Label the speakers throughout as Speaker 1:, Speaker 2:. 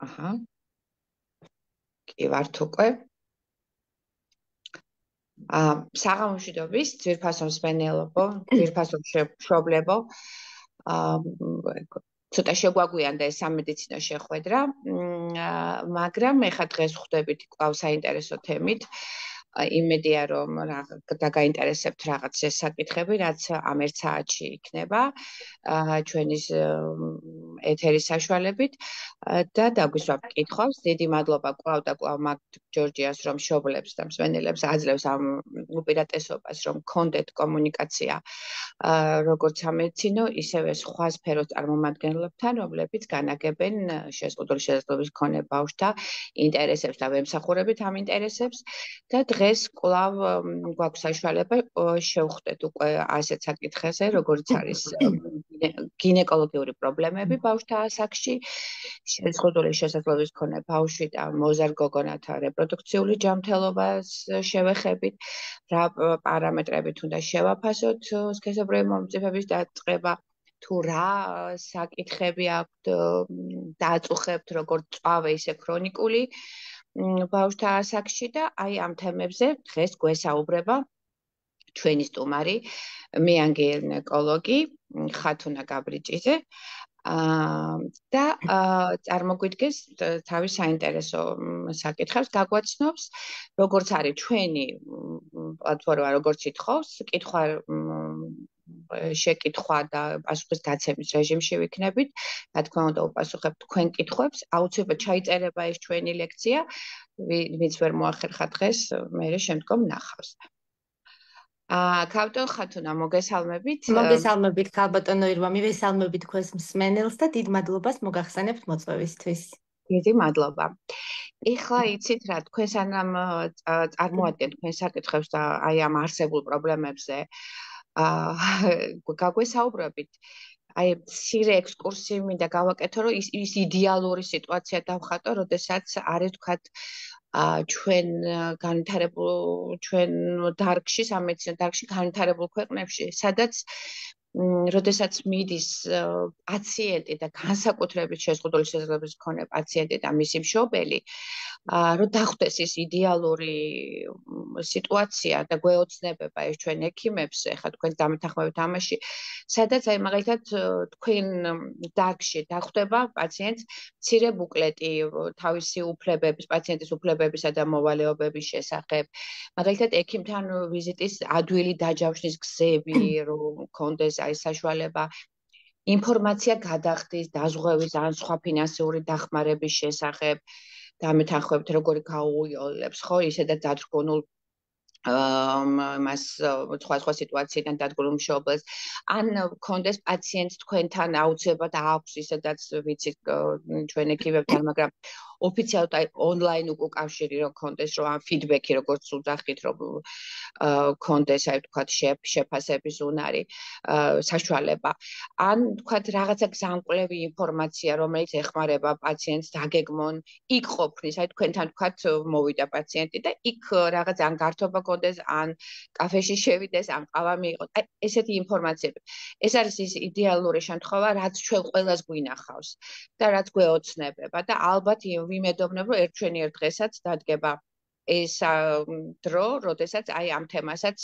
Speaker 1: აჰა. კი ვართ უკვე. საღამომშვიდობის, ძვირფასო მსმენელობო, ძვირფასო მშობლებო. ცოტა შეგვაგვიანდა ეს სამედიცინო შეხვედრა, მაგრამ მე ხა დღეს ხვდებით კვლავ საინტერესო თემით. იმედია რომ დაგაინტერესებთ რაღაც ეს საკითხები, რაც ამ ერთ საათში იქნება ჩვენი ეთერის საშუალებით და დაგვისვამთ კითხვას. დიდი მადლობა კვლავ და კვლავ მაგ ჯორჯიას რომ მშობლებს და მსმენელებს აძლევს ამ უპირატესობას რომ გქონდეთ კომუნიკაცია როგორც სამედიცინო, ისევე სხვა სფეროს წარმომადგენლებთან, რომლებიც განაგებენ შეზღუდული შესაძლებლობის მქონე ბავშვთა ინტერესებს და ვემსახურებით ამ ინტერესებს და დღეს კვლავ გვაქვს საშუალება შევხვდეთ უკვე ასეთ საკითხებზე, როგორც არის გინეკოლოგიური პრობლემები ბავშვთა ასაკში, შეზღუდული შესაძლებლობის მქონე ბავშვი და მოზარდ გოგონათა რეპროდუქციული ჯანმრთელობას შევეხებით, რა პარამეტრებით უნდა შევაფასოთ სქესობრივი მომწიფების დაწყება, თუ რა საკითხები აქვთ დააწუხებთ, როგორც წვავე, ისე ქრონიკული ბავშვთა ასაკში და აი ამ თემებზე დღეს გვესაუბრება ჩვენი სტუმარი, მეანგე გინეკოლოგი ხათუნა გაბრიჭიძე და წარმოგვიდგეს თავის საინტერესო საკითხებს გაგვაცნობს, როგორც არის ჩვენი პლატფორმა, როგორც ითხოვს, შეკითხვა და პასუხის გაცემის რეჟიმში ვიქნებით. რა თქმა უნდა, უპასუხებთ თქვენ კითხვებს. აუცილებლად ჩაიწერება ეს ჩვენი ლექცია, ვინც ვერ მოახერხა დღეს, მერე შემდგომ ნახავს. ქავტო ხათუნა, მოგესალმებით.
Speaker 2: მოგესალმებით, ქალბატონო ირმა, მივესალმებით თქვენს მსმენელს და დიდ მადლობას მოგახსენებთ მოწვევისთვის.
Speaker 1: დიდი მადლობა. ეხლა იცით რა, თქვენ სანამ წარმოადგენთ თქვენ საკითხებს და აი ამ არსებულ პრობლემებზე გაგვესაუბრებით. აი მცირე ექსკურსი მინდა გავაკეთო, რომ ის იდეალური სიტუაცია დავხატო, როდესაც არის თქვათ ჩვენ დარგში, სამედიცინო დარგში განვითარებულ ქვეყნებში, სადაც როდესაც მიდის პაციენტი და განსაკუთრებით შეზღუდული შესაძლებლობის მქონე პაციენტი და მისი მშობელი, რომ დახვდეს ის იდეალური სიტუაცია და გვეოცნებება ეს ჩვენ ექიმებს, ეხლა თქვენ დამეთანხმებით ამაში, სადაც აი მაგალითად თქვენ დარგში დახვდება პაციენტს მცირე ბუკლეტი თავისი უფლებების, პაციენტის უფლებებისა და მოვალეობების შესახებ, მაგალითად ექიმთან ვიზიტის ადვილი დაჯავშნის გზები, რომ გქონდეს აი საშუალება ინფორმაცია გადახდის დაზღვევის ან სხვა ფინანსიური დახმარების შესახებ, დამეთანხმებით როგორი გაუიოლებს, ხო, ისედაც დათრგუნულ მას სხვა სიტუაციიდან დადგმულ მშობელს, ან გქონდეს პაციენტს თქვენთან აუცილებლად აქვს, ისედაც ვიცით ჩვენ ექიმებთან, მაგრამ ოფიციალურად აი ონლაინ უკავშირი რომ გქონდეს, რომ ამ ფიდბექი როგორც უძახით, რომ გქონდეს აი თქვათ შეფასების უნარი, საშუალება. ან თქვათ რაღაცა გზამკვლევი ინფორმაცია, რომელიც ეხმარება პაციენტს დაგეგმონ, იქ ყოფნის, აი თქვენთან თქვათ მოვიდა პაციენტი და იქ რაღაც ან გართობა გქონდეს, ან კაფეში შევიდეს, ან ყავა მიიღოს. აი ესეთი ინფორმაციები. ეს არის ის იდეალური შემთხვევა, რაც ჩვენ ყველას გვინახავს და რაც გვეოცნებება და ალბათ ვიმედოვნებ, რომ ერთ დღესაც დადგება ეს დრო, როდესაც აი ამ თემასაც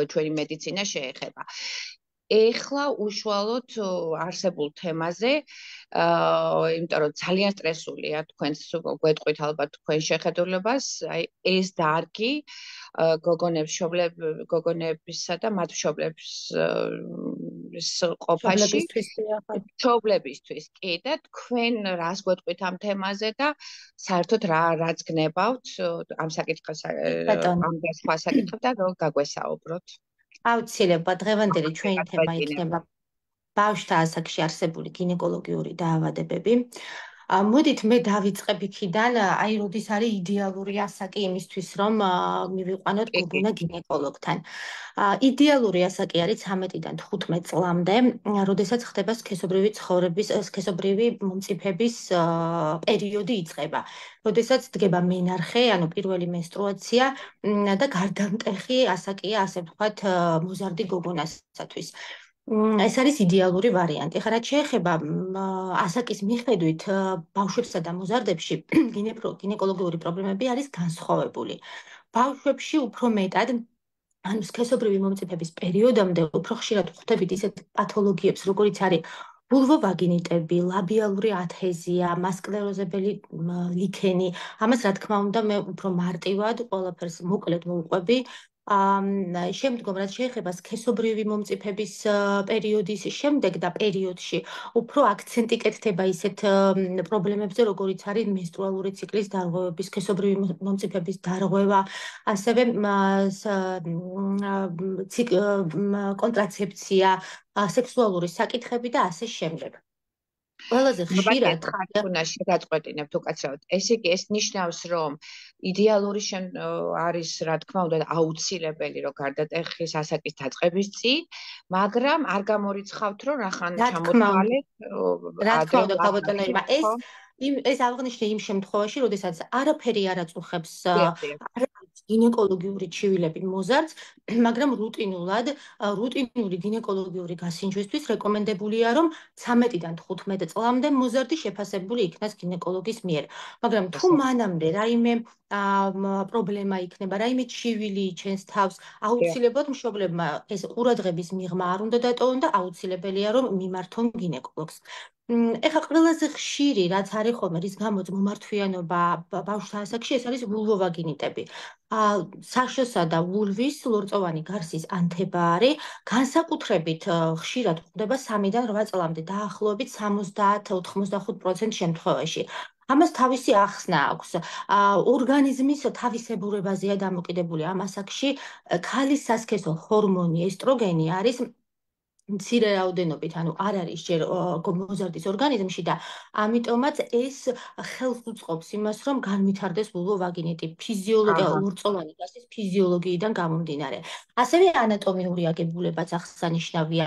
Speaker 1: ჩვენი მედიცინა შეეხება. ეხლა უშუალოდ არსებულ თემაზე, იმიტომ რომ ძალიან სტრესულია თქვენს გვეტყვით ალბათ თქვენ შეხედულებას, აი ეს დარგი გოგონებისა და მათ მშობლებს ყოფაში მშობლებისთვის კი და თქვენ რას გვეტყვით ამ თემაზე და საერთოდ რაც გნებავთ ამ საკითხს ამ და სხვა საკითხებთან რომ გაგვესაუბროთ.
Speaker 2: აუცილებლად დღევანდელი ჩვენი თემა იქნება ბავშვთა ასაკში არსებული გინეკოლოგიური დაავადებები. მოდით მე დავიწყებ იქიდან, აი როდის არის იდეალური ასაკი იმისთვის, რომ მივიყვანოთ გოგონა გინეკოლოგთან. იდეალური ასაკი არის 13-დან 15 წლამდე, როდესაც ხდება სქესობრივი მომწიფების პერიოდი იწყება. როდესაც დგება მენარხე, ანუ პირველი მენსტრუაცია და გარდამტეხი ასაკია, ასე ვთქვათ, მოზარდი გოგონასათვის. ეს არის იდეალური ვარიანტი. ხა რაც შეეხება ასაკის მიხედვით ბავშვებსა და მოზარდებში გინეკოლოგიური პრობლემები არის განსხვავებული. ბავშვებში უფრო მეტად ანუ სქესობრივი მომწიფების პერიოდამდე უფრო ხშირად ვხვდებით ისეთ პათოლოგიებს, როგორიც არის ვულვოვაგინიტები, ლაბიალური ათეზია, მასკლეროზებელი ლიქენი. ამას რა თქმა უნდა მე უფრო მარტივად ყველაფერს მოკლედ მოვყვები. შემდგომ რაც შეეხება სქესობრივი მომწიფების პერიოდის შემდეგ და პერიოდში უფრო აქცენტი კეთდება ისეთ პრობლემებზე, როგორიც არის მენსტრუალური ციკლის დარღვევები, სქესობრივი მომწიფების დარღვევა, ასევე კონტრაცეფცია, სექსუალური საკითხები და ასე შემდეგ. ყველაზე ხშირად
Speaker 1: თუნდაც შეგაწყვეტინებთ უკაცრავად. ესე იგი ეს ნიშნავს, რომ იდეალური არის, რა თქმა უნდა, აუცილებელი, რომ გარდატეხის ასაკის დაწყების წინ, მაგრამ არ გამორიცხავთ, რომ რახან ჩამოთვალეთ
Speaker 2: რა თქმა უნდა, გაბატონო ირმა, ეს აღნიშნე იმ შემთხვევაში, როდესაც არაფერი არ აწუხებს გინეკოლოგიური ჩივილები მოზარდს, მაგრამ რუტინული გინეკოლოგიური გასინჯვისთვის რეკომენდებულია, რომ 13-დან 15 წლამდე მოზარდი შეფასებული იქნას გინეკოლოგის მიერ. მაგრამ თუ მანამდე რაიმე პრობლემა იქნება, რაიმე ჩივილი იჩენს თავს, აუცილებლად მშობლებმა ეს ყურადღების მიღმა არ უნდა დატოვონ და აუცილებელია, რომ მიმართონ გინეკოლოგს. ეხლა ყველაზე ხშირი, რაც არის ხოლმე, რის გამოც მომართვიანობა ბავშვთა ასაკში, ეს არის ვულვოვაგინიტები. საშოსა და ვულვის ლორწოვანი გარსის ანთება არის, განსაკუთრებით ხშირად გვხვდება 3-დან 8 წლამდე, დაახლოებით 70-85% შემთხვევაში. ამას თავისი ახსნა აქვს. ორგანიზმის თავისებურებაზეა დამოკიდებული ამ ასაკში. ქალის სასქესო ჰორმონი ესტროგენი არის მცირე რაოდენობით, ანუ არ არის ჯერ მოზარდის ორგანიზმში და ამიტომაც ეს ხელს უწყობს იმას, რომ განვითარდეს ვულვოვაგინიტი ლორწოვანი გარსის ფიზიოლოგიიდან გამომდინარე. ასევე ანატომიური აგებულებაც აღსანიშნავია.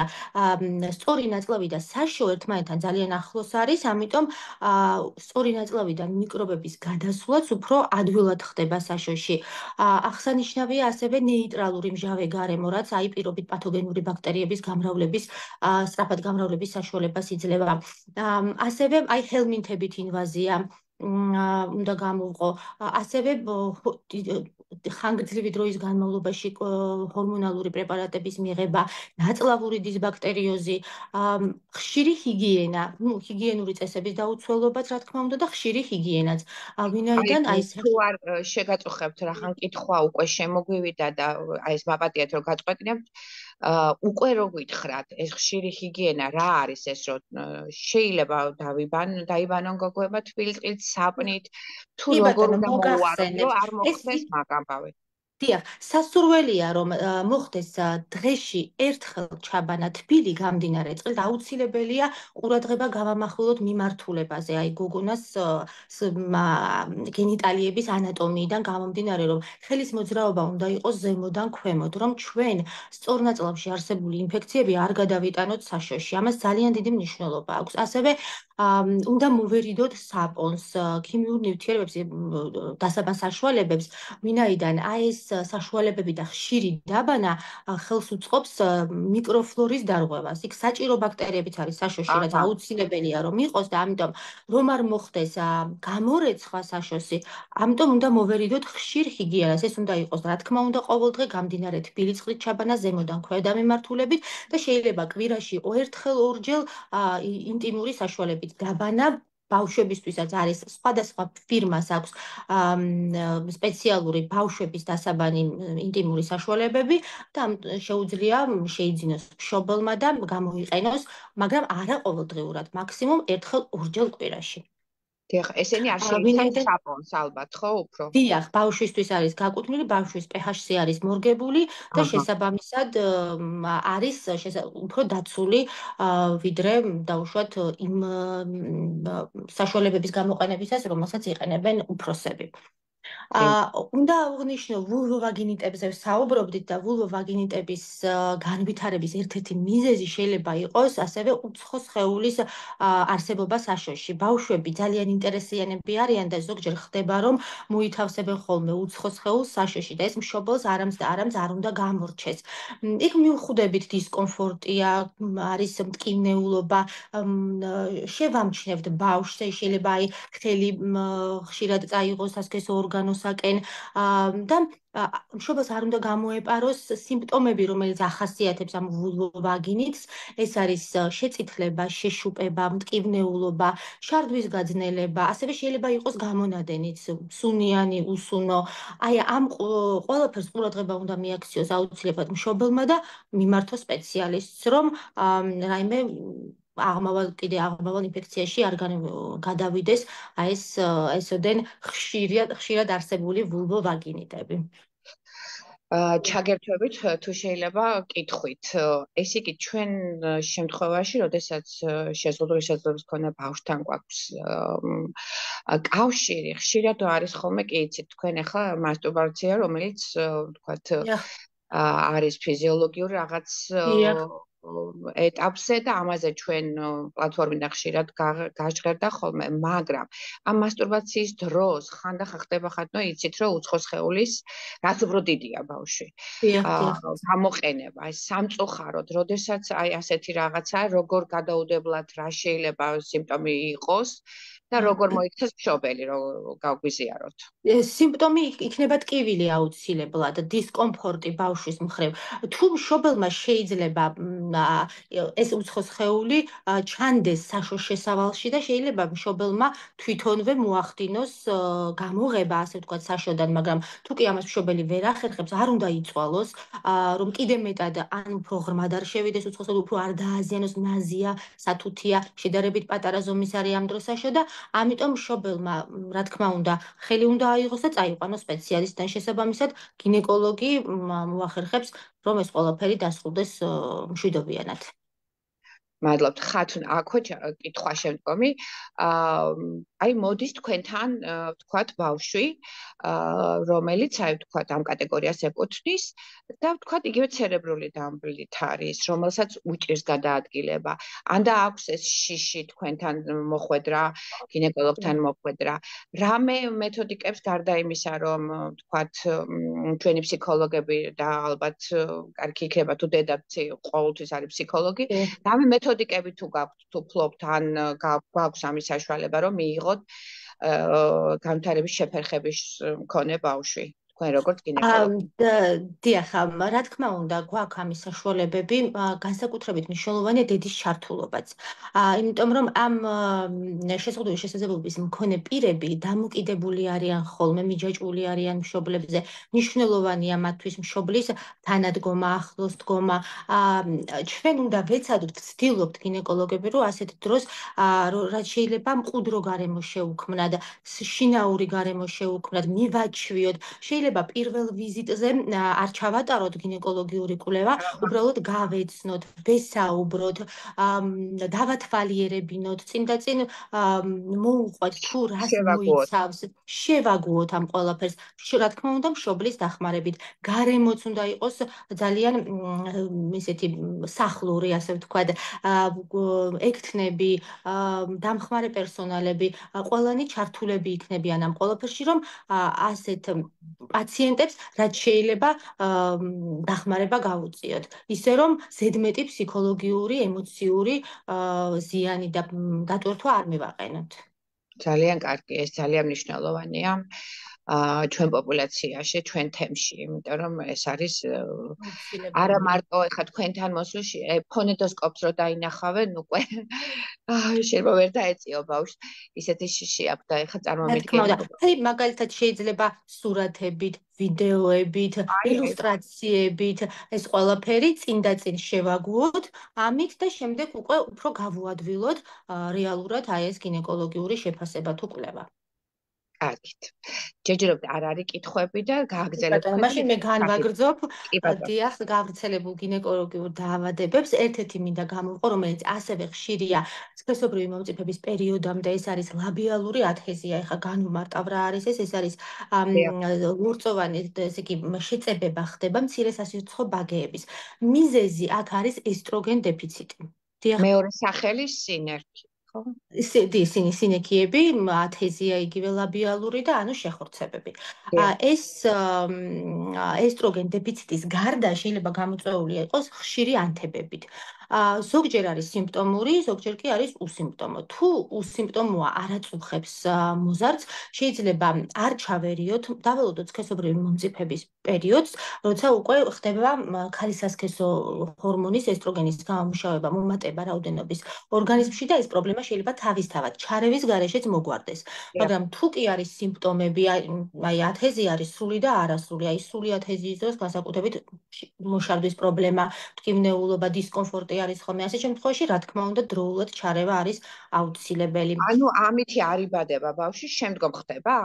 Speaker 2: სწორი ნაწლავი და საშო ერთმანეთთან ძალიან ახლოს არის, ამიტომ სწორი ნაწლავიდან მიკრობების გადასვლაც უფრო ადვილად ხდება საშოში. აღსანიშნავია ასევე ნეიტრალური მჟავე გარემო, რაც აიპირობით პათოგენური ბაქტერიების სწრაფად გამრავლების საშუალებას იძლევა. ასევე ჰელმინთებით ინვაზია უნდა გამოვყო. ასევე ხანგრძლივი დროის განმავლობაში ჰორმონალური პრეპარატების მიღება, ნაწლავური დისბაქტერიოზი, ხშირი ჰიგიენა, ჰიგიენური წესების დაუცველობაც, რა თქმა უნდა, და ხშირი ჰიგიენაც. ვინაიდან
Speaker 1: თუ არ შეგაწუხებთ, რახან კითხვა უკვე შემოგვივიდა და ეს მაპატიეთ რომ გაწყვეტინებთ, უკვე რო გითხრათ, ეს ხშირი ჰიგიენა რა არის ეს, რომ შეიძლება დაიბანონ გოგოება თბილწყლით, საპნით, თუ როგორ უნდა მოუარო, რომ არ მოხდეს მაგამბავი.
Speaker 2: დიახ, სასურველია რომ მოხდეს დღეში ერთხელ ჩაბანა თბილი გამდინარე წყლით, აუცილებელია ყურადღება გავამახვილოთ მიმართულებაზე, აი გოგონას გენიტალიების ანატომიიდან გამომდინარე, რომ ხელის მოძრაობა უნდა იყოს ზემოდან ქვემოთ, რომ ჩვენ სწორნაწლავში არსებული ინფექციები არ გადავიტანოთ საშოში. ამას ძალიან დიდი მნიშვნელობა აქვს. ასევე უნდა მოვერიდოთ საპონს, ქიმიურ ნივთიერებებს, დასაბან საშუალებებს, ვინაიდან ეს საშუალებები და ხშირი დაბანა ხელს უწყობს მიკროფლორის დარღვევას. იქ საჭირო ბაქტერიებიც არის საშოში, რაც აუცილებელია რომ იყოს და ამიტომ რომ არ მოხდეს გამორეცხვა საშოსი, ამიტომ უნდა მოვერიდოთ ხშირ ჰიგიენას. ეს უნდა იყოს, რა თქმა უნდა, ყოველდღე გამდინარე თბილი წყლით ჩაბანა ზემოდან ქვედა მიმართულებით და შეიძლება კვირაში ერთხელ ორჯერ ინტიმური საშუალებით დაბანა. ბავშვებისთვისაც არის სხვადასხვა ფირმას აქვს სპეციალური ბავშვების დასაბანი ინტიმური საშუალებები და შეუძლია შეიძინოს მშობელმა და გამოიყენოს, მაგრამ არა ყოველდღიურად, მაქსიმუმ ერთხელ ორჯერ კვირაში.
Speaker 1: დიახ, ესენი არ შეიცავს საპონს ალბათ, ხო, უფრო?
Speaker 2: დიახ, ბავშვისთვის არის გაკუთვნილი, ბავშვის pH-ი არის მორგებული და შესაბამისად არის უფრო დაცული, ვიდრე დაუშვათ იმ საშუალებების გამოყენებისას, რომელსაც იყენებენ უფროსები. უნდა აღვნიშნო ვულვოვაგინიტებზე საუბრობდით და ვულვოვაგინიტების განვითარების ერთ-ერთი მიზეზი შეიძლება იყოს ასევე უცხო სხეულის არსებობა საშოში. ბავშვები ძალიან ინტერესიანები არიან და ზოგჯერ ხდება, რომ მოითავსებენ ხოლმე უცხო სხეულს საშოში და ეს მშობელს არამც არ უნდა გამორჩეს. იქ მივხვდებით დისკომფორტია, არის მტკივნეულობა, შევამჩნევთ ბავშვს, შეიძლება აი ხელი ხშირად წაიღოს ასქეს ორგანოსაკენ და მშობელს არ უნდა გამოეპაროს სიმპტომები, რომელიც ახასიათებს ამ ვულვოვაგინიტს. ეს არის შეწითლება, შეშუპება, მტკივნეულობა, შარდვის გაძნელება, ასევე შეიძლება იყოს გამონადენიც, სუნიანი, usუნო. აი ამ ყველაფერს ყურადღება უნდა მიაქციოს აუცილებლად მშობელმა და მიმართოს სპეციალისტს, რომ რაიმე აღმავალ ინფექციაში არ გადავიდეს ეს ესოდენ ხშირად არსებული ვულვოვაგინიტები.
Speaker 1: ჩაგერთვებით თუ შეიძლება კითხვით. ესე იგი ჩვენ შემთხვევაში, როდესაც შეზღუდული შესაძლებლობის მქონე ბავშვთან გვაქვს კავშირი, ხშირად არის ხოლმე, კი იცით, თქვენ ახლა მასტურბაცია, რომელიც ვთქვათ არის ფიზიოლოგიური რაღაც ეტაპზე და ამაზე ჩვენ პლატფორმიდან ხშირად გაჟღერდა ხოლმე, მაგრამ ამ მასტურბაციის დროს ხანდახან ხდება ხათნო, იცით, რომ უცხო სხეულის რაც უფრო დიდია ბავშვი. გამოყენება, აი სამწუხაროდ, როდესაც აი ასეთი რაღაცა, როგორ გადაუდებლად რა შეიძლება სიმპტომი იყოს და როგორ მოიქცეს მშობელი, რომ გავგვიზიაროთ.
Speaker 2: სიმპტომი იქნება ტკივილი აუცილებლად, დისკომფორტი ბავშვის მხრივ. თუ მშობელმა შეიძლება ეს უცხო სხეული ჩანდეს საშოს შესავალში და შეიძლება მშობელმა თვითონვე მოახდინოს გამოღება, ასე ვთქვათ, საშოდან, მაგრამ თუ კი ამას მშობელი ვერ ახერხებს, არ უნდა იწვალოს, რომ კიდე მეტად ან უფრო ღრმად არ შევიდეს უცხო სხეული, უფრო არ დააზიანოს, ნაზია, სათუთია, შედარებით პატარა ზომის არის ამ დროს საშო და ამიტომ მშობელმა, რა თქმა უნდა, ხელი უნდა აიღოს და წაიყვანოს სპეციალისტთან. შესაბამისად, გინეკოლოგი მოახერხებს, რომ ეს ყველაფერი დასრულდეს მშვიდობიანად.
Speaker 1: მადლობთ. ხათუნ აქო კითხვა შემდგომი. აი მოდის თქვენთან, ვთქვათ, ბავშვი, რომელიც აი ვთქვათ ამ კატეგორიას ეკუთვნის და ვთქვათ იგივე ცერებრული დამბლით არის, რომელსაც უჭირს გადაადგილება. ან და აქვს ეს შიში თქვენთან მოხვედრა, გინეკოლოგთან მოხვედრა. რამე მეთოდიკებს გარდა იმისა, რომ ვთქვათ ჩვენი ფსიქოლოგები და ალბათ კარგი იქნება თუ დედაცი ყოველთვის არის ფსიქოლოგი, რამე მეთოდიკები თუ გაქვთ, თუ ფლობთ, ან გაქვს ამის საშუალება, რომ მიიღოთ განვითარების შეფერხების მქონე ბავშვი. თქვენ როგორც გინეკოლოგი.
Speaker 2: დიახ, რა თქმა უნდა, გვაქვს ამის საშუალებები, განსაკუთრებით მნიშვნელოვანია დედის ჩართულობაც. იმიტომ რომ ამ შეზღუდული შესაძლებლობის მქონე პირები დამოკიდებული არიან ხოლმე, მიჯაჭვული არიან მშობლებზე. მნიშვნელოვანია მათთვის მშობლის თანადგომა, ახლოს დგომა. ჩვენ უნდა ვეცადოთ, ვცდილობთ გინეკოლოგები, რომ ასეთ დროს რაც შეიძლება მყუდრო გარემო შეუქმნათ, შინაური გარემო შეუქმნათ, მივაჩვიოთ. შეიძლება პირველ ვიზიტზე არ ჩავატაროთ გინეკოლოგიური კვლევა, უბრალოდ გავეცნოთ, ვესაუბროთ, დავათვალიერებინოთ, წინ და წინ მოუყვეთ თუ რას მოიცავს, შევაგუოთ ამ ყველაფერს. რა თქმა უნდა, მშობლის დახმარებით. გარემოც უნდა იყოს ძალიან ესეთი სახლური, ასე ვთქვათ, ექთნები, დამხმარე პერსონალები, ყველანი ჩართულები იქნებიან ამ ყველაფერში, რომ ასეთ პაციენტებს რაც შეიძლება დახმარება გაუწიოთ. ისე რომ ზედმეტი ფსიქოლოგიური, ემოციური ზიანი და დატვირთვა არ მივაყენოთ.
Speaker 1: ძალიან კარგი, ეს ძალიან მნიშვნელოვანია. ჩვენ პოპულაციაში, ჩვენ თემში, იმიტომ რომ ეს არის არა მარტო ეხა თქვენთან მოსვლაში, ფონედოსკოპს რო დაინახავენ, უკვე შეიძლება ვერ დაეწიო ბავშვს, ისეთი შიში აქვს და ეხა წარმომიდგენთ.
Speaker 2: მაგალითად შეიძლება სურათებით, ვიდეოებით, ილუსტრაციებით ეს ყველაფერი წინ და წინ შევაგუოთ, ამით და შემდეგ უკვე უფრო გავუადვილოთ რეალურად აი ეს გინეკოლოგიური შეფასება თუ კვლევა.
Speaker 1: კარგით. ჯეჯერობთ არ არის კითხვები და გააგრძელებთ
Speaker 2: ბატონო, მაშინ მე განვაგრძობ
Speaker 1: კი ბატონო.
Speaker 2: დიახ გავრცელებულ გინეკოლოგიურ დაავადებებს. ერთ-ერთი მინდა გამოვყო, რომელიც ასევე ხშირია სქესობრივი მომწიფების პერიოდამდე, ეს არის ლაბიალური ათეზია. ეხლა განვმარტავ რა არის ეს? ეს არის ლურწოვანი, ესე იგი, შეწებება ხდება მცირე სასიცოცხლო ბაგეების. მიზეზი აქ არის ესტროგენ დეფიციტი. დიახ.
Speaker 1: მეორე სახელი სინერგი, ხო?
Speaker 2: სინექიები, ათეზია იგივე ლაბიალური და ანუ შეხორცებები. ეს ესტროგენ დეფიციტის გარდა შეიძლება გამოწვეული იყოს ხშირი ანთებებით. ზოგჯერ არის სიმპტომური, ზოგჯერ კი არის უსიმპტომო. თუ უსიმპტომოა, არ აწუხებს მოზარდს, შეიძლება არ ჩავერიოთ, დაველოდოთ სქესობრივი მომწიფების პერიოდს, როცა უკვე ხდება ქალისასქესო ჰორმონის ესტროგენის გამომუშავება, მომატება რაოდენობის ორგანიზმში და ეს პრობლემა შეიძლება თავისთავად ჩარევის გარეშეც მოგვარდეს. მაგრამ თუ კი არის სიმპტომები, აი ათეზია არის სრული და არასრული, აი სრული ათეზიის დროს განსაკუთრებით მუშავების პრობლემა, ტკივნეულობა, დისკომფორტი არის ხოლმე. ასე შემთხვევაში, რა თქმა უნდა, დროულად ჩარევა არის აუცილებელი.
Speaker 1: ანუ ამითი არიბადება ბავშვი შემდგომ ხდება?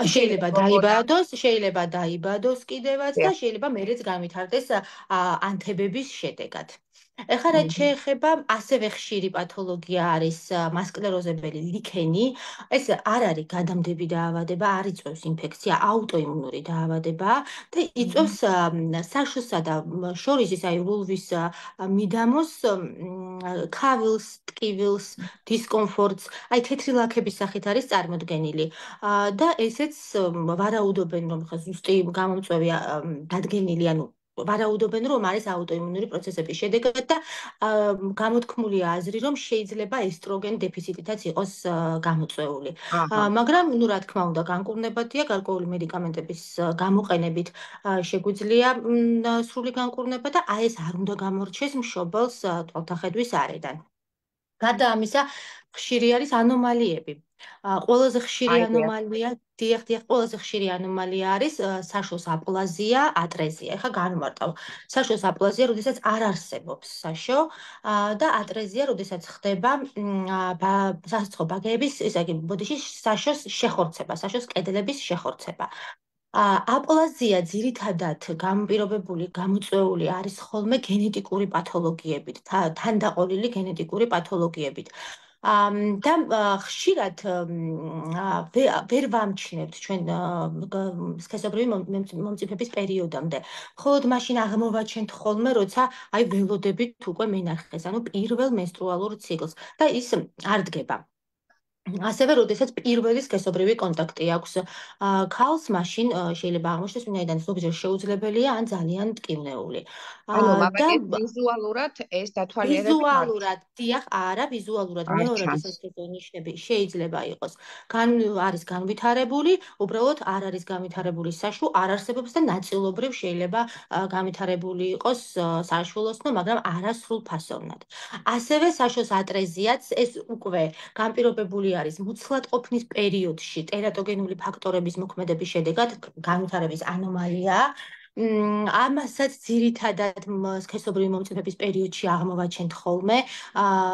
Speaker 2: შეიძლება დაიბადოს კიდევაც და შეიძლება მერეც განვითარდეს ანთებების შედეგად. ეხლა რაც შეეხება ასევე ხშირი პათოლოგია არის მასკლეროზებელი ლიქენი. ეს არ არის გადამდები დაავადება, არ იწვევს ინფექცია, აუტოიმუნური დაავადება და იწვევს საშოსა და შორისის, აი ვულვის მიდამოს ქავილს, ტკივილს, დისკომფორტს, აი თეთრი ლაქების სახით არის წარმოდგენილი. და ესეც ვარაუდობენ, რომ ხა ზუსტი გამომწვევი დადგენილი, ანუ ვარაუდობენ, რომ არის აუტოიმუნური პროცესების შედეგად და გამოთქმულია აზრი, რომ შეიძლება ესტროგენ დეფიციტითაც იყოს გამოწვეული. მაგრამ, ნუ რა თქმა უნდა, განკურნებადია, გარკვეული მედიკამენტების გამოყენებით შეგვიძლია სრული განკურნება და აი ეს არ უნდა გამორჩეს მშობელს თვალთახედვის არედან. გარდა ამისა, ხშირი არის ანომალიები. ყველაზე ხშირი ანომალია, დიახ, ყველაზე ხშირი ანომალია არის საშოს აპლაზია, ატრეზია. ეხლა განვმარტავ. საშოს აპლაზია, როდესაც არ არსებობს საშო და ატრეზია, როდესაც ხდება სასიცოცხლო ბაგეების, ესე იგი, ბოდიში საშოს შეხორცება, საშოს კედლების შეხორცება. აპლაზია ძირითადად განპირობებული, გამოწვეული არის ხოლმე გენეტიკური პათოლოგიებით, თანდაყოლილი გენეტიკური პათოლოგიებით. და ხშირად ვერ ვამჩნევთ ჩვენ სქესობრივი მომწიფების პერიოდამდე. მხოლოდ მაშინ აღმოვაჩენთ ხოლმე, როცა აი ველოდებით უკვე მენარხეს, ანუ პირველ მენსტრუალურ ციკლს და ის არ დგება. ასევე, როდესაც პირველი სქესობრივი კონტაქტი აქვს ქალს, მაშინ შეიძლება აღმოჩნდეს, ვინაიდან ზოგჯერ შეუძლებელია ან ძალიან ტკივნეული.
Speaker 1: ანუ მაგალითად ვიზუალურად ეს დათვალიერება
Speaker 2: ვიზუალურად, დიახ, არა, ვიზუალურად მეორადი სასქესო ნიშნები შეიძლება იყოს. არის განვითარებული, უბრალოდ არ არის განვითარებული საშუ, არ არსებობს და ნაწილობრივ შეიძლება განვითარებული იყოს საშვილოსნო, მაგრამ არა სრულფასოვნად. ასევე საშოს ატრეზიაც ეს უკვე განპირობებული არის მუცლადყოფნის პერიოდში ტერატოგენული ფაქტორების მოქმედების შედეგად განვითარების ანომალიაა. ამასაც ძირითადად სქესობრივი მომწიფების პერიოდში აღმოვაჩენთ ხოლმე,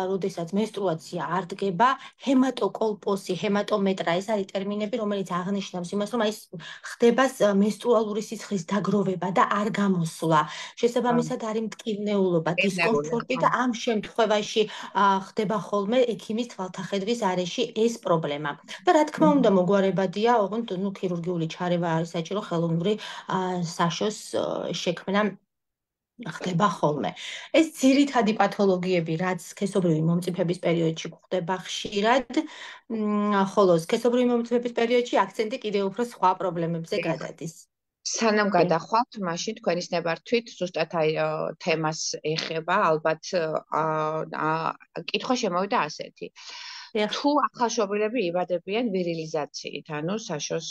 Speaker 2: როდესაც მენსტრუაცია არ დგება, ჰემატოკოლპოსი, ჰემატომეტრა, ეს არის ტერმინები, რომელიც აღნიშნავს იმას, რომ აი ხდება მენსტრუალური სიცხის დაგროვება და არ გამოსვლა. შესაბამისად არის მტკივნეულობა, დისკომფორტი და ამ შემთხვევაში ხდება ხოლმე ექიმის თვალთახედვის არეში ეს პრობლემა. და რა თქმა უნდა, მოგვარებადია, ოღონდ ქირურგიული ჩარევა არის საჭირო, ხელოვნური საშოს შექმნა ხდება ხოლმე. ეს ძირითადი პათოლოგიები, რაც სქესობრივი მომწიფების პერიოდში გვხდება ხშირად, ხოლო სქესობრივი მომწიფების პერიოდში აქცენტი კიდევ უფრო სხვა პრობლემებზე გადადის.
Speaker 1: სანამ გადახვალთ, მაშინ თქვენის ნებართვით ზუსტად აი თემას ეხება, ალბათ კითხვა შემოვიდა ასეთი. თუ ახალშობილები იბადებიან ვირილიზაციით, ანუ საშოს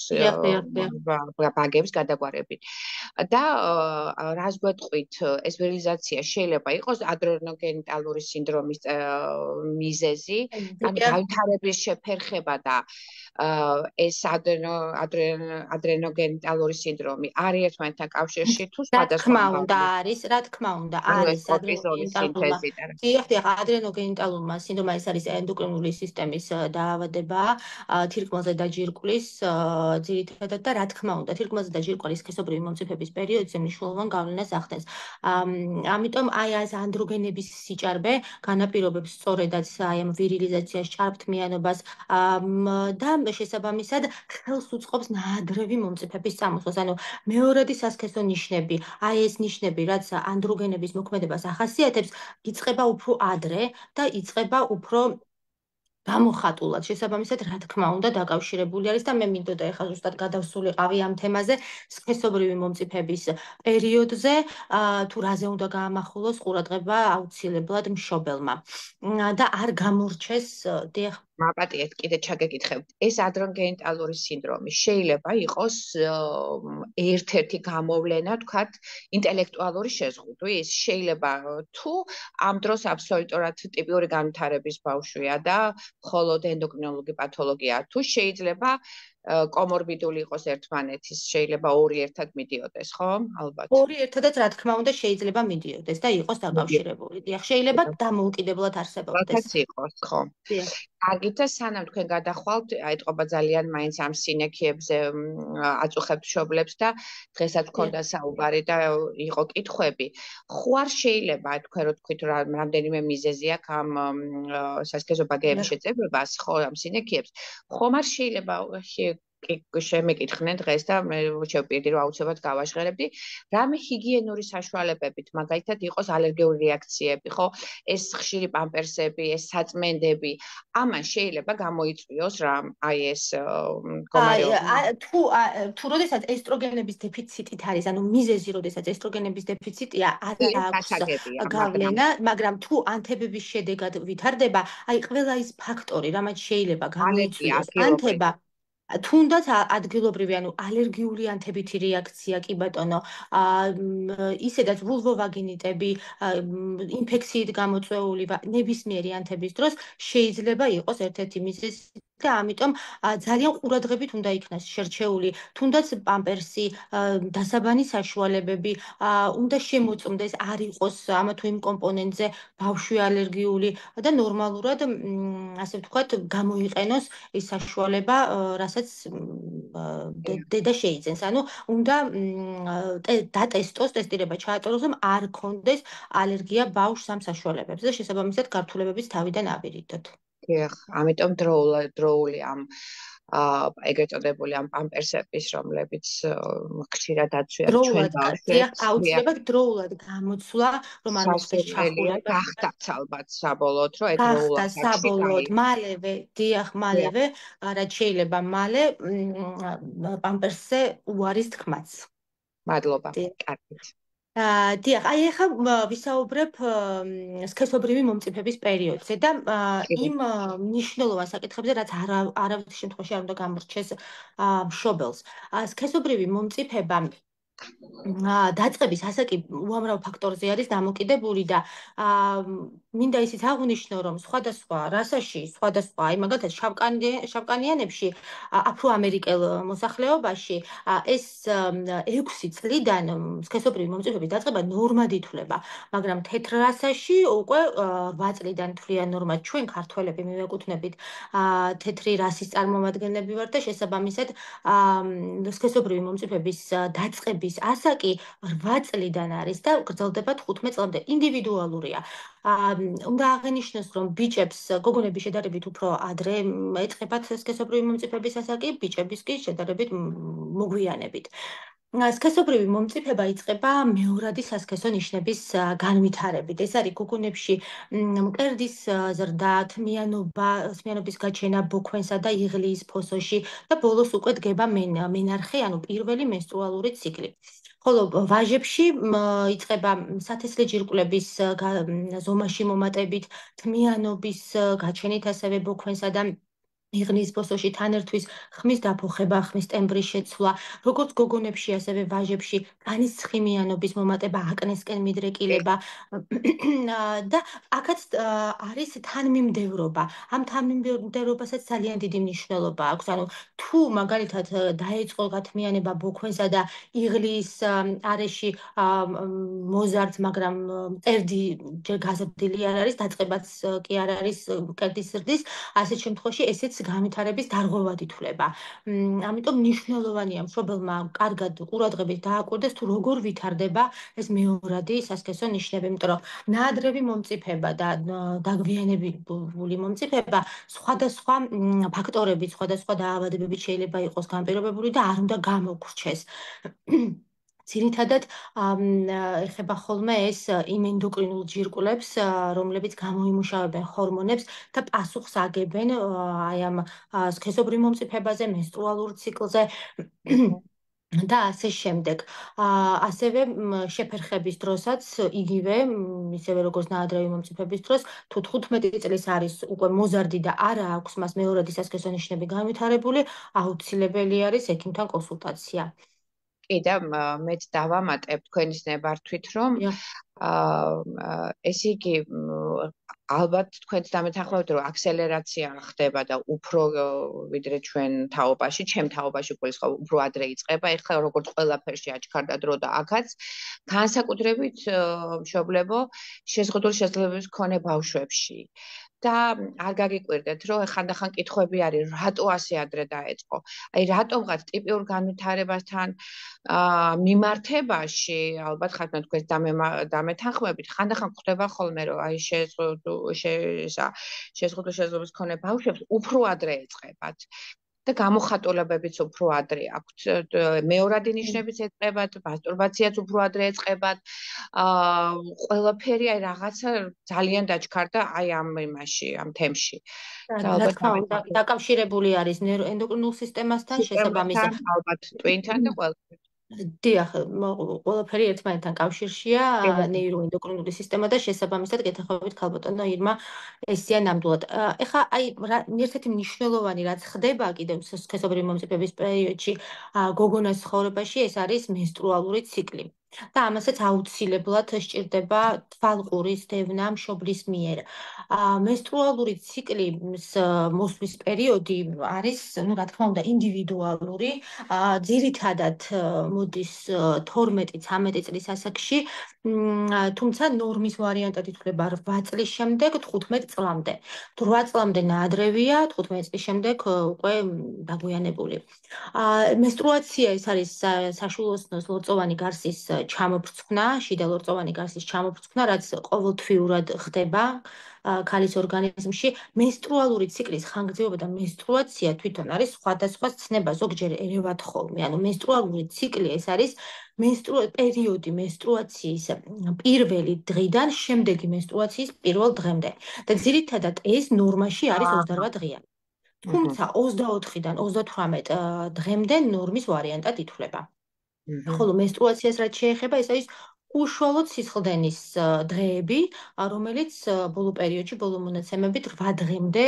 Speaker 1: ბაგების გადაგვარებით. და რას გვეტყვით, ეს ვირილიზაცია შეიძლება იყოს ადრენოგენიტალური სინდრომის მიზეზი, ანუ განვითარების შეფერხება და ეს ადრენოგენიტალური სინდრომი არის ერთმანეთთან კავშირში თუ სხვადასხვა?
Speaker 2: რა თქმა უნდა, არის ადრენოგენიტალურმა სინდრომმა ეს არის ენდოკრინული სისტემის სისტემის დაავადებაა, თირკმელზე დაჯირკვლის ძირითადად და რა თქმა უნდა, თირკმელზე დაჯირკვლის სქესობრივი მომწიფების პერიოდზე მნიშვნელოვან გავლენას ახდენს. ამიტომ აი ეს ანდროგენების სიჭარბე განაპირობებს სწორედაც აი ამ ვირილიზაციას, ჭარბთმიანობას და შესაბამისად ხელს უწყობს ნაადრევი მომწიფების წამოსვლას. ანუ მეორადი სასქესო ნიშნები, აი ეს ნიშნები, რაც ანდროგენების მოქმედებას ახასიათებს, იწყება უფრო ადრე და იწყება უფრო გამოხატულად. შესაბამისად, რა თქმა უნდა, დაკავშირებული არის და მე მინდოდა ეხლა ზუსტად გადავსულიყავი ამ თემაზე, სქესობრივი მომწიფების პერიოდზე, თუ რაზე უნდა გაამახვილოს ყურადღება აუცილებლად მშობელმა და არ გამორჩეს დიახ
Speaker 1: მაპატიეთ, კიდე ჩაგეკითხებთ. ეს ადროგენიტალური სინდრომი შეიძლება იყოს ერთ-ერთი გამოვლენა, თქვათ, ინტელექტუალური შეზღუდვის. შეიძლება თუ ამ დროს აბსოლუტურად ტიპიური განვითარების ბავშვია და მხოლოდ ენდოკრინოლოგი პათოლოგია, თუ შეიძლება კომორბიდული იყოს ერთმანეთის, შეიძლება ორი ერთად მიდიოდეს, ხო? ალბათ.
Speaker 2: ორი ერთადაც რა თქმა უნდა შეიძლება მიდიოდეს და იყოს დაკავშირებული. დიახ, შეიძლება დამოუკიდებლად არსებობდეს.
Speaker 1: რათაც იყოს, ხო?
Speaker 2: დიახ.
Speaker 1: კარგით და სანამ თქვენ გადახვალთ, აიტყობა ძალიან მაინც ამ სინექიებზე აწუხებთ მშობლებს და დღესაც გქონდა საუბარი და იყო კითხვები. ხوار შეიძლება თქვენ რო თქვით რომ რამდენიმე მიზეზი აქვს ამ სასქესო ბაგეების შეწებებას, ხო, ამ სინექიებს. ხომ არ შეიძლება შემეკითხნენ დღეს და მე შევპირდი რომ აუცილებლად გავაჟღერებდი, რამე ჰიგიენური საშუალებებით, მაგალითად იყოს ალერგიული რეაქციები, ხო? ეს ხშირი პამპერსები, ეს საწმენდები, ამან შეიძლება გამოიწვიოს რა, აი ეს მდგომარეობა.
Speaker 2: თუ როდესაც ესტროგენების დეფიციტით არის, ანუ მიზეზი როდესაც ესტროგენების დეფიციტია, არ აქვს გავლენა, მაგრამ თუ ანთებების შედეგად ვითარდება, აი ყველა ის ფაქტორი, რამაც შეიძლება გამოიწვიოს ანთება თუნდაც ადგილობრივი, ანუ ალერგიული ანთებითი რეაქცია, კი ბატონო, ისედაც ვულვოვაგინიტები, ინფექციით გამოწვეული ნებისმიერი ანთების დროს შეიძლება იყოს ერთ-ერთი მიზეზი და ამიტომ ძალიან ყურადღებით უნდა იქნას შერჩეული, თუნდაც პამპერსი, დასაბანი საშუალებები, უნდა შემოწმდეს, არ იყოს ამა თუ იმ კომპონენტზე ბავშვი ალერგიული და ნორმალურად, ასე ვთქვათ, გამოიყენოს ის საშუალება, რასაც დედა შეიძენს. ანუ უნდა დატესტოს, ტესტირება ჩაატაროს, რომ არ ქონდეს ალერგია ბავშვს ამ საშუალებებზე და შესაბამისად გართულებების თავიდან ავირიდოთ.
Speaker 1: დიახ, ამიტომ დროული ამ ეგრეთ წოდებული ამ პამპერსების, რომლებიც ხშირად აცვიათ ჩვენ ბავშვებს.
Speaker 2: დიახ, აუცილებლად დროულად გამოცვლა, რომ არ მოხდეს ჩახურება.
Speaker 1: გახდათ ალბათ საბოლოოდ, რომ ეგ დროულად
Speaker 2: გახდა საბოლოოდ, მალევე, დიახ, მალევე, რაც შეიძლება მალე პამპერსზე უარის თქმაც.
Speaker 1: მადლობა. კარგით.
Speaker 2: დიახ, აი ახლა ვისაუბრებ სქესობრივი მომწიფების პერიოდზე და იმ მნიშვნელოვან საკითხებზე, რაც არავითარ შემთხვევაში არ უნდა გამორჩეს მშობელს. სქესობრივი მომწიფება დაწყების ასაკი უამრავ ფაქტორზე არის დამოკიდებული და მინდა ისიც აღვნიშნო, რომ სხვადასხვა რასაში, სხვადასხვა, აი მაგალითად შავკანიანებში, აფრო-ამერიკელ მოსახლეობაში ეს 6 წლიდან სქესობრივი მომწიფების დაწყება ნორმად ითვლება, მაგრამ თეთრ რასაში უკვე 8 წლიდან თვლიან ნორმად. ჩვენ ქართველები მივეკუთვნებით თეთრი რასის წარმომადგენლები ვართ და შესაბამისად სქესობრივი მომწიფების დაწყების ასაკი 8 წლიდან არის და გრძელდება 15 წლამდე. ინდივიდუალურია. უნდა აღინიშნოს, რომ ბიჭებს გოგონების შედარებით უფრო ადრე ეწყებათ სქესობრივი მომწიფების ასაკი, ბიჭების კი შედარებით მოგვიანებით. სქესობრივი მომწიფება იწყება მეორადი სასქესო ნიშნების განვითარებით. ეს არის გოგონებში მკერდის ზრდა, თმიანობის გაჩენა ბოქვენსა და იღლიის ფოსოში და ბოლოს უკვე დგება მენარხე, ანუ პირველი მენსტრუალური ციკლი. ხოლო ვაჟებში იწყება სათესლე ჯირკვლების ზომაში მომატებით, თმიანობის გაჩენით ასევე ბოქვენსა და იღნის ბოსოში თანერთვის ხმის დაფუხება, ხმის ტემბრის შეცვლა, როგორც გოგონებში, ასევე ვაჟებში, კანის ცხიმიანობის მომატება, აკნესკენ მიდრეკილება და აქაც არის თანმიმდევრობა. ამ თანმიმდევრობასაც ძალიან დიდი მნიშვნელობა აქვს. ანუ თუ მაგალითად დაეწყო გათმიანება ბოქვენსა და იღლის არეში მოზარდს, მაგრამ მწერდი ჯერ გაზრდილი არ არის, დაწყებაც კი არ არის მკერდის ზრდის, ასეთ შემთხვევაში ესეც განვითარების დარღვევად ითვლება. ამიტომ მნიშვნელოვანია მშობელმა კარგად ყურადღებით დააკვირდეს თუ როგორ ვითარდება ეს მეორადი სასქესო ნიშნები, იმიტომ რომ ნაადრევი მომწიფება და დაგვიანებული მომწიფება სხვადასხვა ფაქტორებით, სხვადასხვა დაავადებებით შეიძლება იყოს განპირობებული და არ უნდა გამოგრჩეს. ძირითადად ეხება ხოლმე ეს იმ ენდოკრინულ ჯირკვლებს, რომლებიც გამოიმუშავებენ ჰორმონებს და პასუხს აგებენ აი ამ სქესობრივ მომწიფებაზე, მენსტრუალურ ციკლზე და ასე შემდეგ. ასევე შეფერხების დროსაც იგივე, ისევე როგორც ნაადრევი მომწიფების დროს, თუ 15 წლის არის უკვე მოზარდი და არა აქვს მას მეორადი სასქესო ნიშნები განვითარებული, აუცილებელი არის ექიმთან კონსულტაცია.
Speaker 1: კი და მეც დავამატებ თქვენის ნებართვით, რომ ესე იგი ალბათ თქვენს დამეთანხმებით, რომ აქსელერაცია ხდება და უფრო ვიდრე ჩვენ თაობაში, ჩემ თაობაში გულისხმობ, უფრო ადრე იწყება. ეხლა როგორც ყველაფერში აჩქარდა დრო და აქაც განსაკუთრებით მშობლებო შეზღუდული შესაძლებლობის მქონე ბავშვებში. და არ გაგიკვირდეთ, რომ ხანდახან კითხვები არის, რატო ასე ადრე დაეწყო? აი რატომღაც ტიპიურ განვითარებასთან მიმართებაში, ალბათ ხათნა თქვენს დამეთანხმებით, ხანდახან გვხვდება ხოლმე, რომ აი შეზღუდული შესაძლებლობის მქონე ბავშვებს უფრო ადრე ეწყებათ. და გამოხატულებებიც უფრო ადრე აქვთ. მეორადი ნიშნებიც ეწყებათ, მასტურბაციაც უფრო ადრე ეწყებათ. ყველაფერი აი რაღაცა ძალიან დაჩქარდა აი ამ იმაში, ამ თემში.
Speaker 2: და ალბათ დაკავშირებული არის ენდოკრინულ სისტემასთან, შესაბამისად
Speaker 1: ალბათ ტვინთან და ყველაფერთან.
Speaker 2: დიახ, ყველაფერი ერთმანეთთან კავშირშია, ნეიროენდოკრინული სისტემა და შესაბამისად გეთანხმებით ქალბატონო ირმა, ესეა ნამდვილად. ეხლა აი ერთ-ერთი მნიშვნელოვანი რაც ხდება კიდევ სქესობრივი მომწიფების პერიოდში გოგონას ცხოვრებაში, ეს არის მენსტრუალური ციკლი. და ამასაც აუცილებლად სჭირდება თვალყურის დევნა მშობლის მიერ. მენსტრუალური ციკლის მოსვლის პერიოდი არის, ну, რა თქმა უნდა, ინდივიდუალური. ძირითადად მოდის 12-13 წლის ასაკში, თუმცა ნორმის ვარიანტად ითვლება 8 წლის შემდეგ 15 წლამდე. 8 წლამდე ნაადრევია, 15 წლის შემდეგ უკვე დაგვიანებული. მენსტრუაცია ეს არის საშვილოსნოს ლორწოვანი გარსის ჩამოფრცხნა, შიდა ლორწოვანი გარსის ჩამოფრცხნა, რაც ყოველთვიურად ხდება ქალის ორგანიზმში. მენსტრუალური ციკლის ხანგრძლივობა და მენსტრუაცია თვითონ არის სხვადასხვა ცნება, ზოგჯერ ერევათ ხოლმე. ანუ მენსტრუალური ციკლი ეს არის პერიოდი მენსტრუაციის პირველი დღიდან შემდეგი მენსტრუაციის პირველ დღემდე. და ძირითადად ეს ნორმაში არის 28 დღიანი. თუმცა 24-დან 38 დღემდე ნორმის ვარიანტად ითვლება. ხოლო მენსტრუაციას რაც შეეხება, ეს არის უშუალოდ სისხლდენის დღეები, რომელიც ბოლო პერიოდში, ბოლო მონაცემებით 8 დღემდე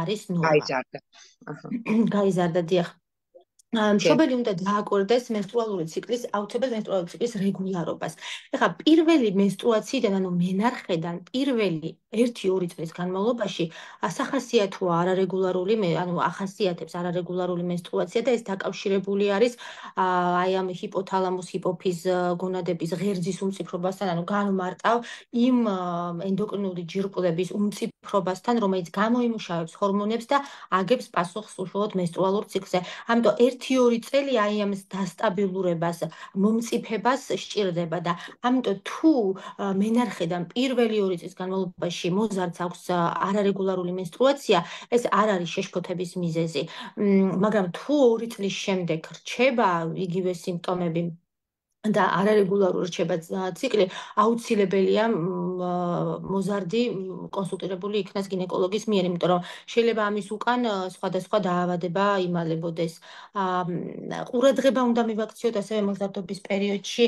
Speaker 2: არის ნორმა. გაიზარდა, დიახ. მშობელი უნდა დააკვირდეს menstrualuri ციკლის, აუცილებლად menstrualuri ციკლის რეგულარობას. ეხლა პირველი menstruatsiიდან, ანუ მენარხედან პირველი 1-2 წლის განმავლობაში სახასიათოა არარეგულარული, ანუ ახასიათებს არარეგულარული menstruatsiა და ეს დაკავშირებული არის აი ამ ჰიპოთალამუს ჰიპოფიზ გონადების ღერძის უმწიფრობასთან, ანუ განმარტავ იმ ენდოკრინული ჯირკვლების უმწიფრობასთან, რომელიც გამოიმუშავებს ჰორმონებს და აგებს პასუხს უშუალოდ menstrualur ციკლზე. ამიტომ 1-2 წელი აი ამ დასტაბილურებას, მომწიფებას სჭირდება და ამიტომ თუ მენარხედან პირველი 2 წლის განმავლობაში მოზარდს აქვს არარეგულარული menstruatsiა, ეს არ არის შეშფოთების მიზეზი. მაგრამ თუ 2 წლის შემდეგ რჩება იგივე სიმპტომები და არარეგულარული რჩება ციკლი, აუცილებელია მოზარდი კონსულტირებული იქნას გინეკოლოგის მიერ, იმიტომ რომ შეიძლება ამის უკან სხვადასხვა დაავადება იმალებოდეს. ყურადღება უნდა მივაქციოთ ასევე მოზარდობის პერიოდში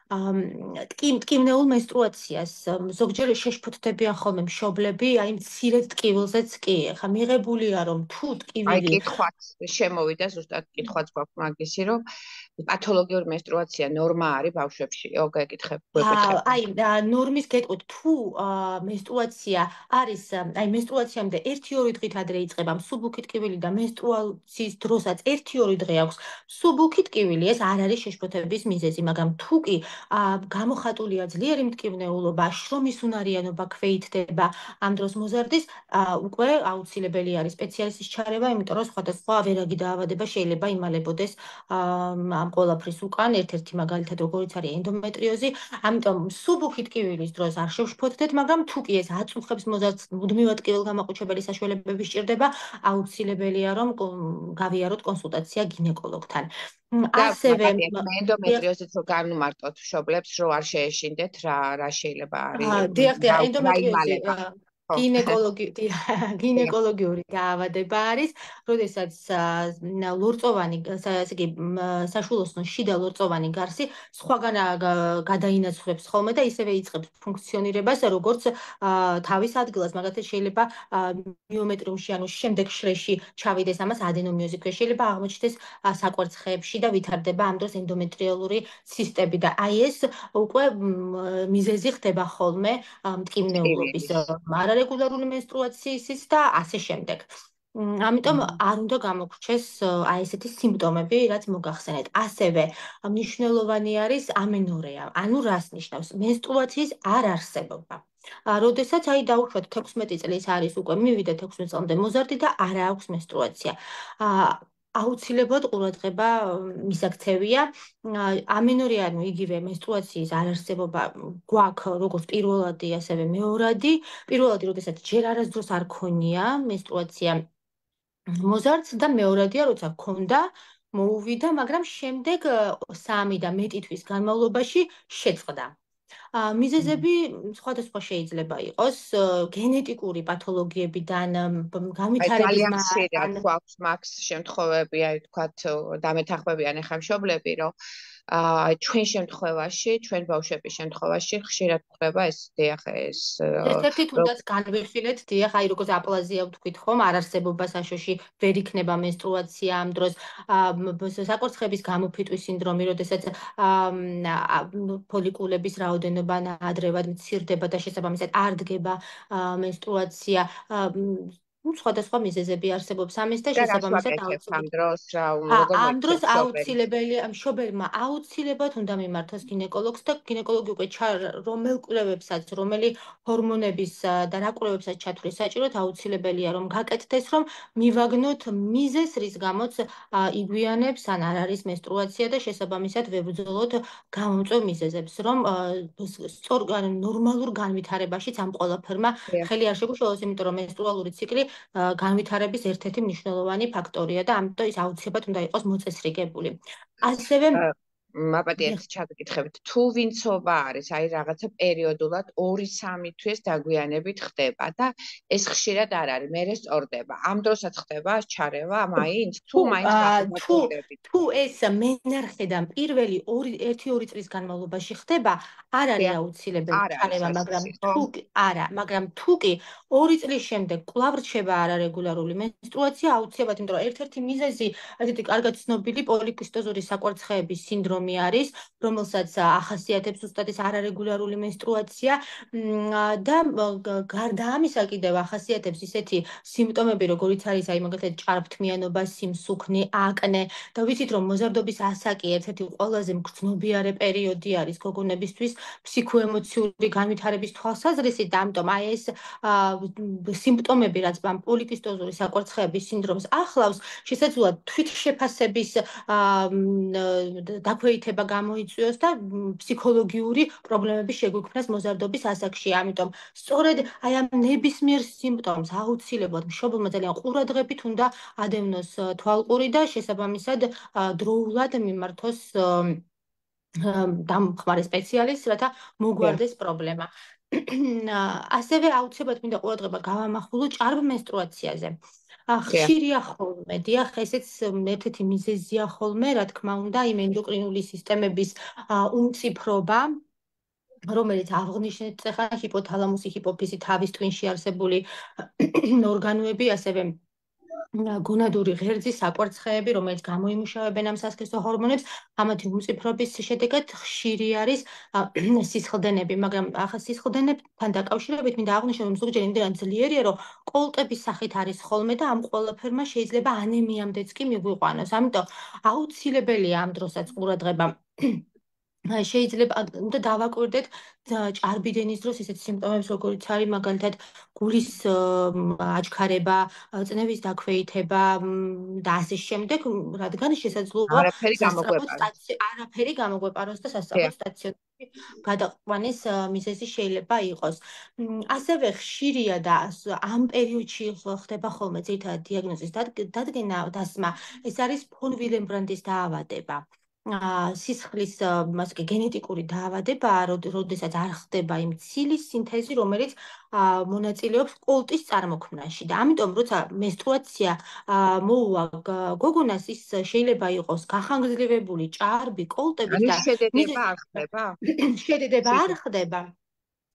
Speaker 2: ტკივნეულ მენსტრუაციას ზოგჯერ შეშფოთდებიან ხოლმე მშობლები, აი მცირედ ტკივილზეც კი. ხა მიღებულია რომ თუ
Speaker 1: აი
Speaker 2: ტკივილი
Speaker 1: კითხვაც შემოვიდა ზუსტად კითხვაც გვაქვს მაგისი რომ პათოლოგიური მენსტრუაცია ნორმა არის ბავშვებშიო გვეკითხება
Speaker 2: აი ნორმის გეტყვით თუ მენსტრუაცია არის აი მენსტრუაციამდე 1-2 დღით ადრე იწყება მსუბუქი ტკივილი და მენსტრუაციის დროსაც 1-2 დღე აქვს მსუბუქი ტკივილი ეს არ არის შეშფოთების მიზეზი მაგრამ თუ კი გამოხატულია ძლიერი მტკივნეულობა შრომის უნარიანობა ქვეითდება ამ დროს მოზარდის უკვე აუცილებელი არის სპეციალისტის ჩარევა იმიტომ რომ სხვადასხვა ვერაგი დაავადება შეიძლება იმალებოდეს ამ ყველაფრის უკან ერთ-ერთი მაგალითად როგორიც არის ენდომეტრიოზი ამიტომ მსუბუქი ტკივილის დროს არ შევშფოთდეთ, მაგრამ თუ კი ეს აწუხებს მოზარდს მუდმივად ტკივილგამაყუჩებელი საშუალებები სჭირდება, აუცილებელია რომ გავიაროთ კონსულტაცია გინეკოლოგთან. ასევე
Speaker 1: ენდომეტრიოზით რო განვმარტოთ მშობლებს, რომ არ შეეშინდეთ რა შეიძლება არის.
Speaker 2: დიახ, ენდომეტრიოზი გინეკოლოგიური დაავადება არის, როდესაც ლორწოვანი, ასე იგი, საშვილოსნო შიდა ლორწოვანი გარსი სხვაგან გადაინაცვლებს ხოლმე და ისევე იწყებს ფუნქციონირებას, როგორც თავის ადგილას, მაგალითად შეიძლება მიომეტრიუმში, ანუ შემდეგ შრეში ჩავიდეს ამას ადენომიოზი ქვეშ, შეიძლება აღმოჩნდეს საკვერცხეებში და ვითარდება ამ დროს ენდომეტრიალური ცისტები და აი ეს უკვე მიზეზი ხდება ხოლმე მტკივნეულობის არარეგულარული მენსტრუაციისის და ასე შემდეგ. ამიტომ არ უნდა გამოგვრჩეს აი ესეთი სიმპტომები, რაც მოგახსენეთ. ასევე მნიშვნელოვანი არის ამენორეა. ანუ რას ნიშნავს? მენსტრუაციის არ არსებობა. როდესაც აი დაუშვათ 16 წლის არის უკვე მივიდა 16 წლამდე მოზარდი და არ აქვს მენსტრუაცია. აუცილებლად ყურადღება მისაქცევია. ამენორეა, ანუ იგივე მენსტრუაციის არარსებობა გვაქვს როგორც პირველადი, ასევე მეორადი. პირველადი, როდესაც ჯერ არასდროს არ ქონია მენსტრუაცია მოზარდს და მეორადია, როცა ქონდა, მოუვიდა, მაგრამ შემდეგ 3 და მეტი თვის განმავლობაში შეწყდა. მიზეზები სხვადასხვა შეიძლება იყოს გენეტიკური პათოლოგიებიდან, განვითარების
Speaker 1: ძალიან გვაქვს მაგს შემთხვევები, აი თქვათ დამეთანხმებიან ახლა მშობლები, რომ ჩვენ შემთხვევაში, ჩვენ ბავშვების შემთხვევაში ხშირად ხდება ეს დიახ ეს
Speaker 2: ერთ-ერთი თუნდაც განვიხილეთ დიახ აი როგორც აპლაზია ვთქვით ხომ არარსებობა საშოში ვერ იქნება მენსტრუაცია ამ დროს საკვერცხების გამოფიტვის სინდრომი როდესაც ფოლიკულების რაოდენობა ნაადრევად მცირდება და შესაბამისად არ დგება მენსტრუაცია სხვადასხვა მიზეზები არსებობს ამის და შესაბამისად ამ დროს აუცილებელია მშობელმა აუცილებლად უნდა მიმართოს გინეკოლოგს და გინეკოლოგი უკვე რომელ კვლევებსაც რომელი ჰორმონების და რა კვლევებსაც ჩათვლის საჭიროდ აუცილებელია რომ გაკეთდეს რომ მივაგნოთ მიზეზს რის გამოც იგვიანებს ან არ არის მენსტრუაცია და შესაბამისად ვებრძოლოთ გამომწვევ მიზეზებს რომ სწორ ნორმალურ განვითარებაშიც ამ ყველაფერმა ხელი არ შეგუშალოს იმიტომ რომ მენსტრუალური ციკლი განვითარების ერთ-ერთი მნიშვნელოვანი ფაქტორია და ამიტომ ის აუცილებლად უნდა იყოს მოწესრიგებული. ასევე
Speaker 1: მაპატიეთ ჩაგკითხებით თუ ვინცობა არის აი რაღაცა პერიოდულად 2-3 თვის დაგვიანებით ხდება და ეს ხშირად არ არის მე სწორდება ამ დროსაც ხდება ჩარევა მაინც თუ
Speaker 2: თუ ეს მენარხედან პირველი 1-2 წლის განმავლობაში ხდება არ არის აუცილებელი ჩარევა მაგრამ თუ კი 2 წლის შემდეგ კვლავ რჩება არარეგულარული მენსტრუაცია აუცილებლად იმიტომ რომ ერთ-ერთი მიზეზი ასეთი კარგად ცნობილი პოლიკისტოზური საკვერცხეების სინდრომი არის, რომელსაც ახასიათებს ზუსტად ეს არარეგულარული მენსტრუაცია და გარდა ამისა კიდევ ახასიათებს ისეთი სიმპტომები, როგორიც არის აი მაგალითად ჭარბთმიანობა, სიმსუქნე, აკნე და ვიცით რომ მოზარდობის ასაკი ერთ-ერთი ყველაზე მგრძნობიარე პერიოდი არის გოგონებისთვის ფსიქოემოციური განვითარების თვალსაზრისით და ამიტომ აი ეს სიმპტომები რაც ამ პოლიკისტოზური საკვერცხეების სინდრომს ახლავს, შესაძლოა თვითშეფასების დაქვეითება გამოიწვიოს და ფსიქოლოგიური პრობლემები შეგვიქმნას მოზარდობის ასაკში. ამიტომ სწორედ აი ამ ნებისმიერ სიმპტომს აუცილებლად მშობელმა ძალიან ყურადღებით უნდა ადევნოს თვალყური და შესაბამისად დროულად მიმართოს დამხმარე სპეციალისტს, რათა მოგვარდეს პრობლემა. ასევე აუცილებლად მინდა ყურადღება გავამახვილო ჭარბ მენსტრუაციაზე. ხშირია ხოლმე, დიახ, ესეც ერთ-ერთი მიზეზია ხოლმე, რა თქმა უნდა, იმ ენდოკრინული სისტემების უმციფრობა, რომელიც აღნიშნეთ ახლა ჰიპოთალამუსი, ჰიპოფიზი, თავის ტვინში არსებული ორგანოები, ასევე გონადური ღერძი, საკვარცხლები, რომელიც გამოიმუშავებენ ამ სასქესო ჰორმონებს, ამათი უმციფრობის შედეგად ხშირი არის სისხლდენები, მაგრამ ახლა სისხლდენებთან დაკავშირებით მინდა აღვნიშნო, რომ ზოგჯერ იმდენად ძლიერია, რომ კოლტების სახით არის ხოლმე და ამ ყველაფერმა შეიძლება ანემიამდეც კი მიგვიყვანოს. ამიტომ აუცილებელია ამ დროსაც ყურადღება შეიძლება უნდა დავაკვირდეთ ჭარბი დენის დროს ისეთ სიმპტომებს, როგორიც არის მაგალითად გულის აჩქარება, წნევის დაქვეითება და ასე შემდეგ, რადგან შესაძლოა არაფერი გამოგვეპაროს და სასწრაფოდ სტაციონარში გადაყვანის მიზეზი შეიძლება იყოს. ასევე ხშირია და ამ პერიოდში ხდება ხოლმე ძირითადად დიაგნოზის დადგენა, დასმა, ეს არის ფონ ვილენბრანდის დაავადება. სისხლის გენეტიკური დაავადებაა, როდესაც არ ხდება იმ ცილის სინთეზი, რომელიც მონაწილეობს კოლტის წარმოქმნაში და ამიტომ როცა მენსტრუაცია მოუვა გოგონას, ის შეიძლება იყოს გახანგრძლივებული ჭარბი კოლტების და
Speaker 1: შედეგება არ ხდება?
Speaker 2: შედეგება არ ხდება.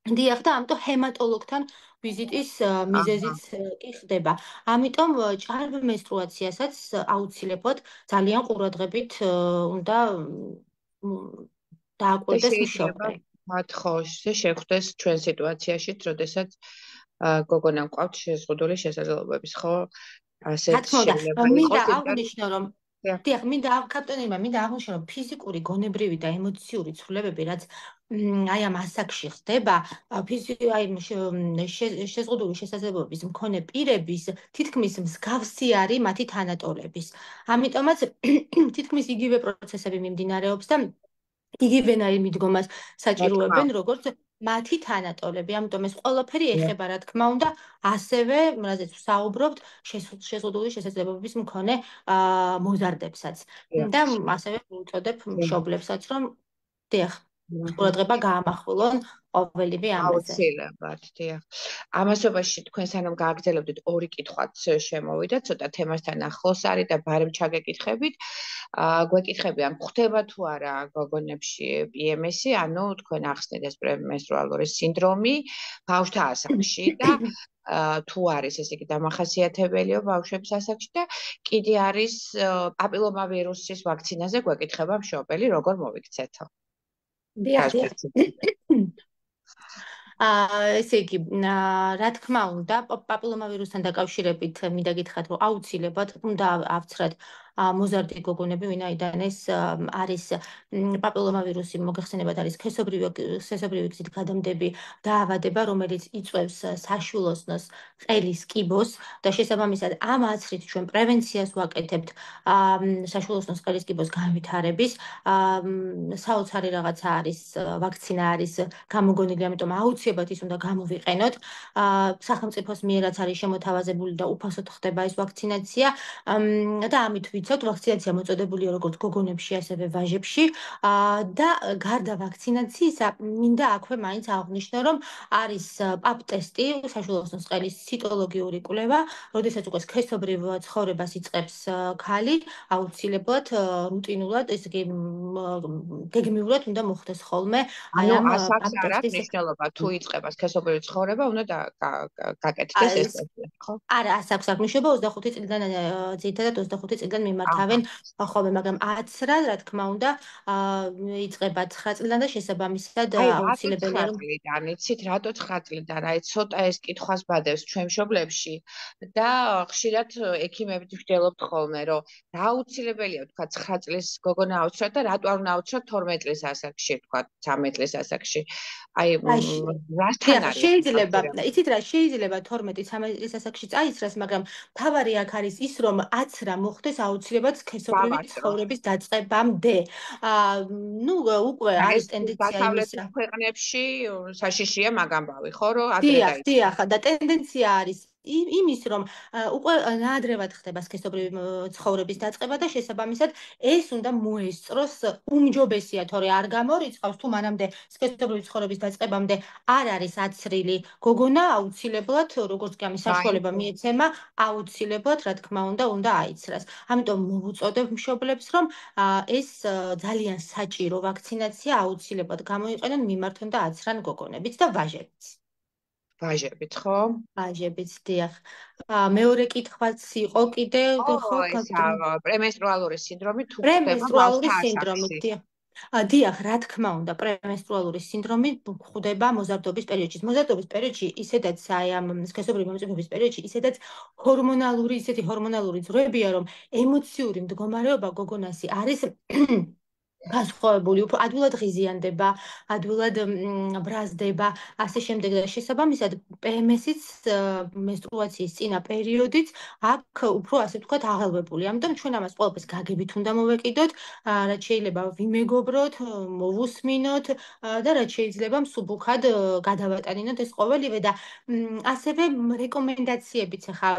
Speaker 2: დიახ, და ამიტომ ჰემატოლოგთან ვიზიტის მიზეზიც კი ხდება. ამიტომ ჭარბ მენსტრუაციასაც აუცილებლად ძალიან ყურადღებით უნდა დააკვირდეს მშობლი.
Speaker 1: მოთხოვს შეხვდეს ჩვენ სიტუაციაში, როდესაც გოგონამ ყავთ შეზღუდული შესაძლებლობების, ხო? ასეთ შეიძლება
Speaker 2: მინდა აღვნიშნო, რომ დიახ, მინდა აღვნიშნო, რომ ფიზიკური, გონებრივი და ემოციური ცვლილებები, რაც აი ამ ასაკში ხდება, შეზღუდული შესაძლებლობების მქონე პირების თითქმის მსგავსი არის მათი თანატოლების. ამიტომაც თითქმის იგივე პროცესები მიმდინარეობს და იგივენაირ მიდგომას საჭიროებენ, როგორც მათი თანატოლები. ამიტომ ეს ყველაფერი ეხება, რა თქმა უნდა, ასევე, რაზეც ვსაუბრობთ, შეზღუდული შესაძლებლობების მქონე მოზარდებსაც. და ასევე ვუწოდებ მშობლებსაც, რომ დიახ, ყურადღება გაამახვილონ ყოველივე ამაზე.
Speaker 1: აუცილებლად, დიახ. ამასობაში თქვენ სანამ გააგრძელებდით, ორი კითხვაც შემოვიდა, ცოტა თემასთან ახლოს არის და ბარემ ჩაგეკითხებით. გვეკითხები, ან ხდება თუ არა გოგონებში PMS-ი, ანუ თქვენ ახსნით ეს პრემენსტრუალური სინდრომი ბავშვთა ასაკში და თუ არის ესე იგი დამახასიათებელიო ბავშვების ასაკში და კიდე არის პაპილომავირუსის ვაქცინაზე გვეკითხება მშობელი, როგორ მოვიქცეთო?
Speaker 2: დიახ. ესე იგი, რა თქმა უნდა, პაპილომავირუსთან დაკავშირებით მინდა გითხრათ, რომ აუცილებლად უნდა ავცხრათ მოზარდი გოგონები, ვინაიდან ეს არის პაპილომავირუსი, მოგეხსენებათ, არის სქესობრივი გზით გადამდები დაავადება, რომელიც იწვევს საშვილოსნოს ყელის კიბოს და შესაბამისად ამ აცრით ჩვენ პრევენციას ვაკეთებთ საშვილოსნოს ყელის კიბოს განვითარების. საოცარი რაღაცა არის, ვაქცინა არის გამოგონილი, ამიტომ აუცილებლად ის უნდა გამოვიყენოთ. სახელმწიფოს მიერაც არის შემოთავაზებული და უფასოდ ხდება ეს ვაქცინაცია და ამით ვიცავთ, ვაქცინაცია მოწოდებულია როგორც გოგონებში, ასევე ვაჟებში და გარდა ვაქცინაციისა, მინდა აქვე მაინც აღვნიშნო, რომ არის პაპ ტესტი, საშვილოსნოს ყელის ციტოლოგიური კვლევა, როდესაც უკვე სქესობრივ ცხოვრებას იწყებს ქალი, აუცილებლად რუტინულად, ესე იგი გეგმიურად უნდა მოხდეს ხოლმე
Speaker 1: აი ამ პაპ ტესტის მნიშვნელობა, თუ იწყება სქესობრივი ცხოვრება, უნდა გაკეთდეს ეს ტესტი, ხო?
Speaker 2: არა, აქვს მნიშვნელობა 25 წლიდან, ძირითადად 25 წლიდან მიმართავენ ხოლმე, მაგრამ აცრა, რა თქმა უნდა, იწყება 9 წლიდან და შესაბამისად აუცილებელია
Speaker 1: რომ იცით, რატო 9 წლიდან? აი ცოტა ეს კითხვას ბადებს ჩვენ მშობლებში და ხშირად ექიმებით ვსჯელობთ ხოლმე, რომ რა აუცილებელია, თქვა 9 წლის გოგონა აუცრათ და რატო არ უნდა აუცრათ 12 წლის ასაკში, თქვა 13 წლის ასაკში. აი რასთან არის?
Speaker 2: შეიძლება, იცით რა, შეიძლება 12-13 წლის ასაკში წაიცრას, მაგრამ თავარი აქ არის ის, რომ აცრა მოხდეს აუცილებლად სქესობრივი ცხოვრების დაწყებამდე. ნუ უკვე არის ტენდენცია იმისა.
Speaker 1: დასავლეთის ქვეყნებში საშიშია მაგ ამბავი, ხო, რომ ადრე
Speaker 2: დაიწყო. დიახ, და ტენდენცია არის იმის, რომ უკვე ნაადრევად ხდება სქესობრივი ცხოვრების დაწყება და შესაბამისად ეს უნდა მოესწროს უმჯობესია, თორე არ გამორიცხავს, თუ მანამდე სქესობრივი ცხოვრების დაწყებამდე არ არის აცრილი გოგონა, აუცილებლად, როგორც კი ამის საშუალება მიეცემა, აუცილებლად, რა თქმა უნდა აიცრას. ამიტომ მოვუწოდებ მშობლებს, რომ ეს ძალიან საჭირო ვაქცინაცია აუცილებლად გამოიყენონ, მიმართონ და აცრან გოგონებიც და ვაჟებიც.
Speaker 1: ვაჟებით, ხო?
Speaker 2: ვაჟებიც, დიახ. მეორე კითხვაც იყო კიდე, ხო,
Speaker 1: პრემენსტრუალური სინდრომი თუ ხდება
Speaker 2: პრემენსტრუალური სინდრომი, დიახ. დიახ, რა თქმა უნდა, პრემენსტრუალური სინდრომი გვხვდება მოზარდობის პერიოდში. მოზარდობის პერიოდში ისედაც აი ამ სქესობრივი მომწიფების პერიოდში ისედაც ისეთი ჰორმონალური ძროებია, რომ ემოციური მდგომარეობა გოგონასი არის განსხვავებული, უფრო ადვილად ღიზიანდება, ადვილად ბრაზდება, ასე შემდეგ და შესაბამისად PMS-იც მენსტრუაციის წინა პერიოდიც აქ უფრო ასე ვთქვათ აღელვებული. ამიტომ ჩვენ ამას ყველაფერს გაგებით უნდა მოვეკიდოთ, რაც შეიძლება ვიმეგობროთ, მოვუსმინოთ და რაც შეიძლება მსუბუქად გადავატანინოთ ეს ყოველივე და ასევე რეკომენდაციებიც ახლა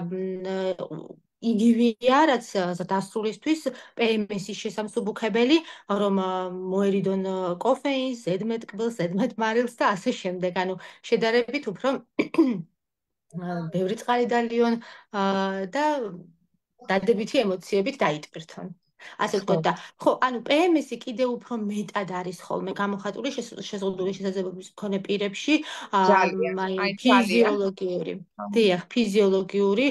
Speaker 2: იგივეა, რაც დასრულისთვის PMS-ის შესამსუბუქებელი, რომ მოერიდონ კოფეინს, ზედმეტკბილს, ზედმეტმარილს და ასე შემდეგ. ანუ შედარებით უფრო ბევრი წყალი დალიონ და დადებითი ემოციებით დაიტვირთონ. ასე ვთქვათ და ხო, ანუ PMS-ი კიდევ უფრო მეტად არის ხოლმე გამოხატული შეზღუდული შესაძლებლობის მქონე პირებში, აი ფიზიოლოგიური, დიახ, ფიზიოლოგიური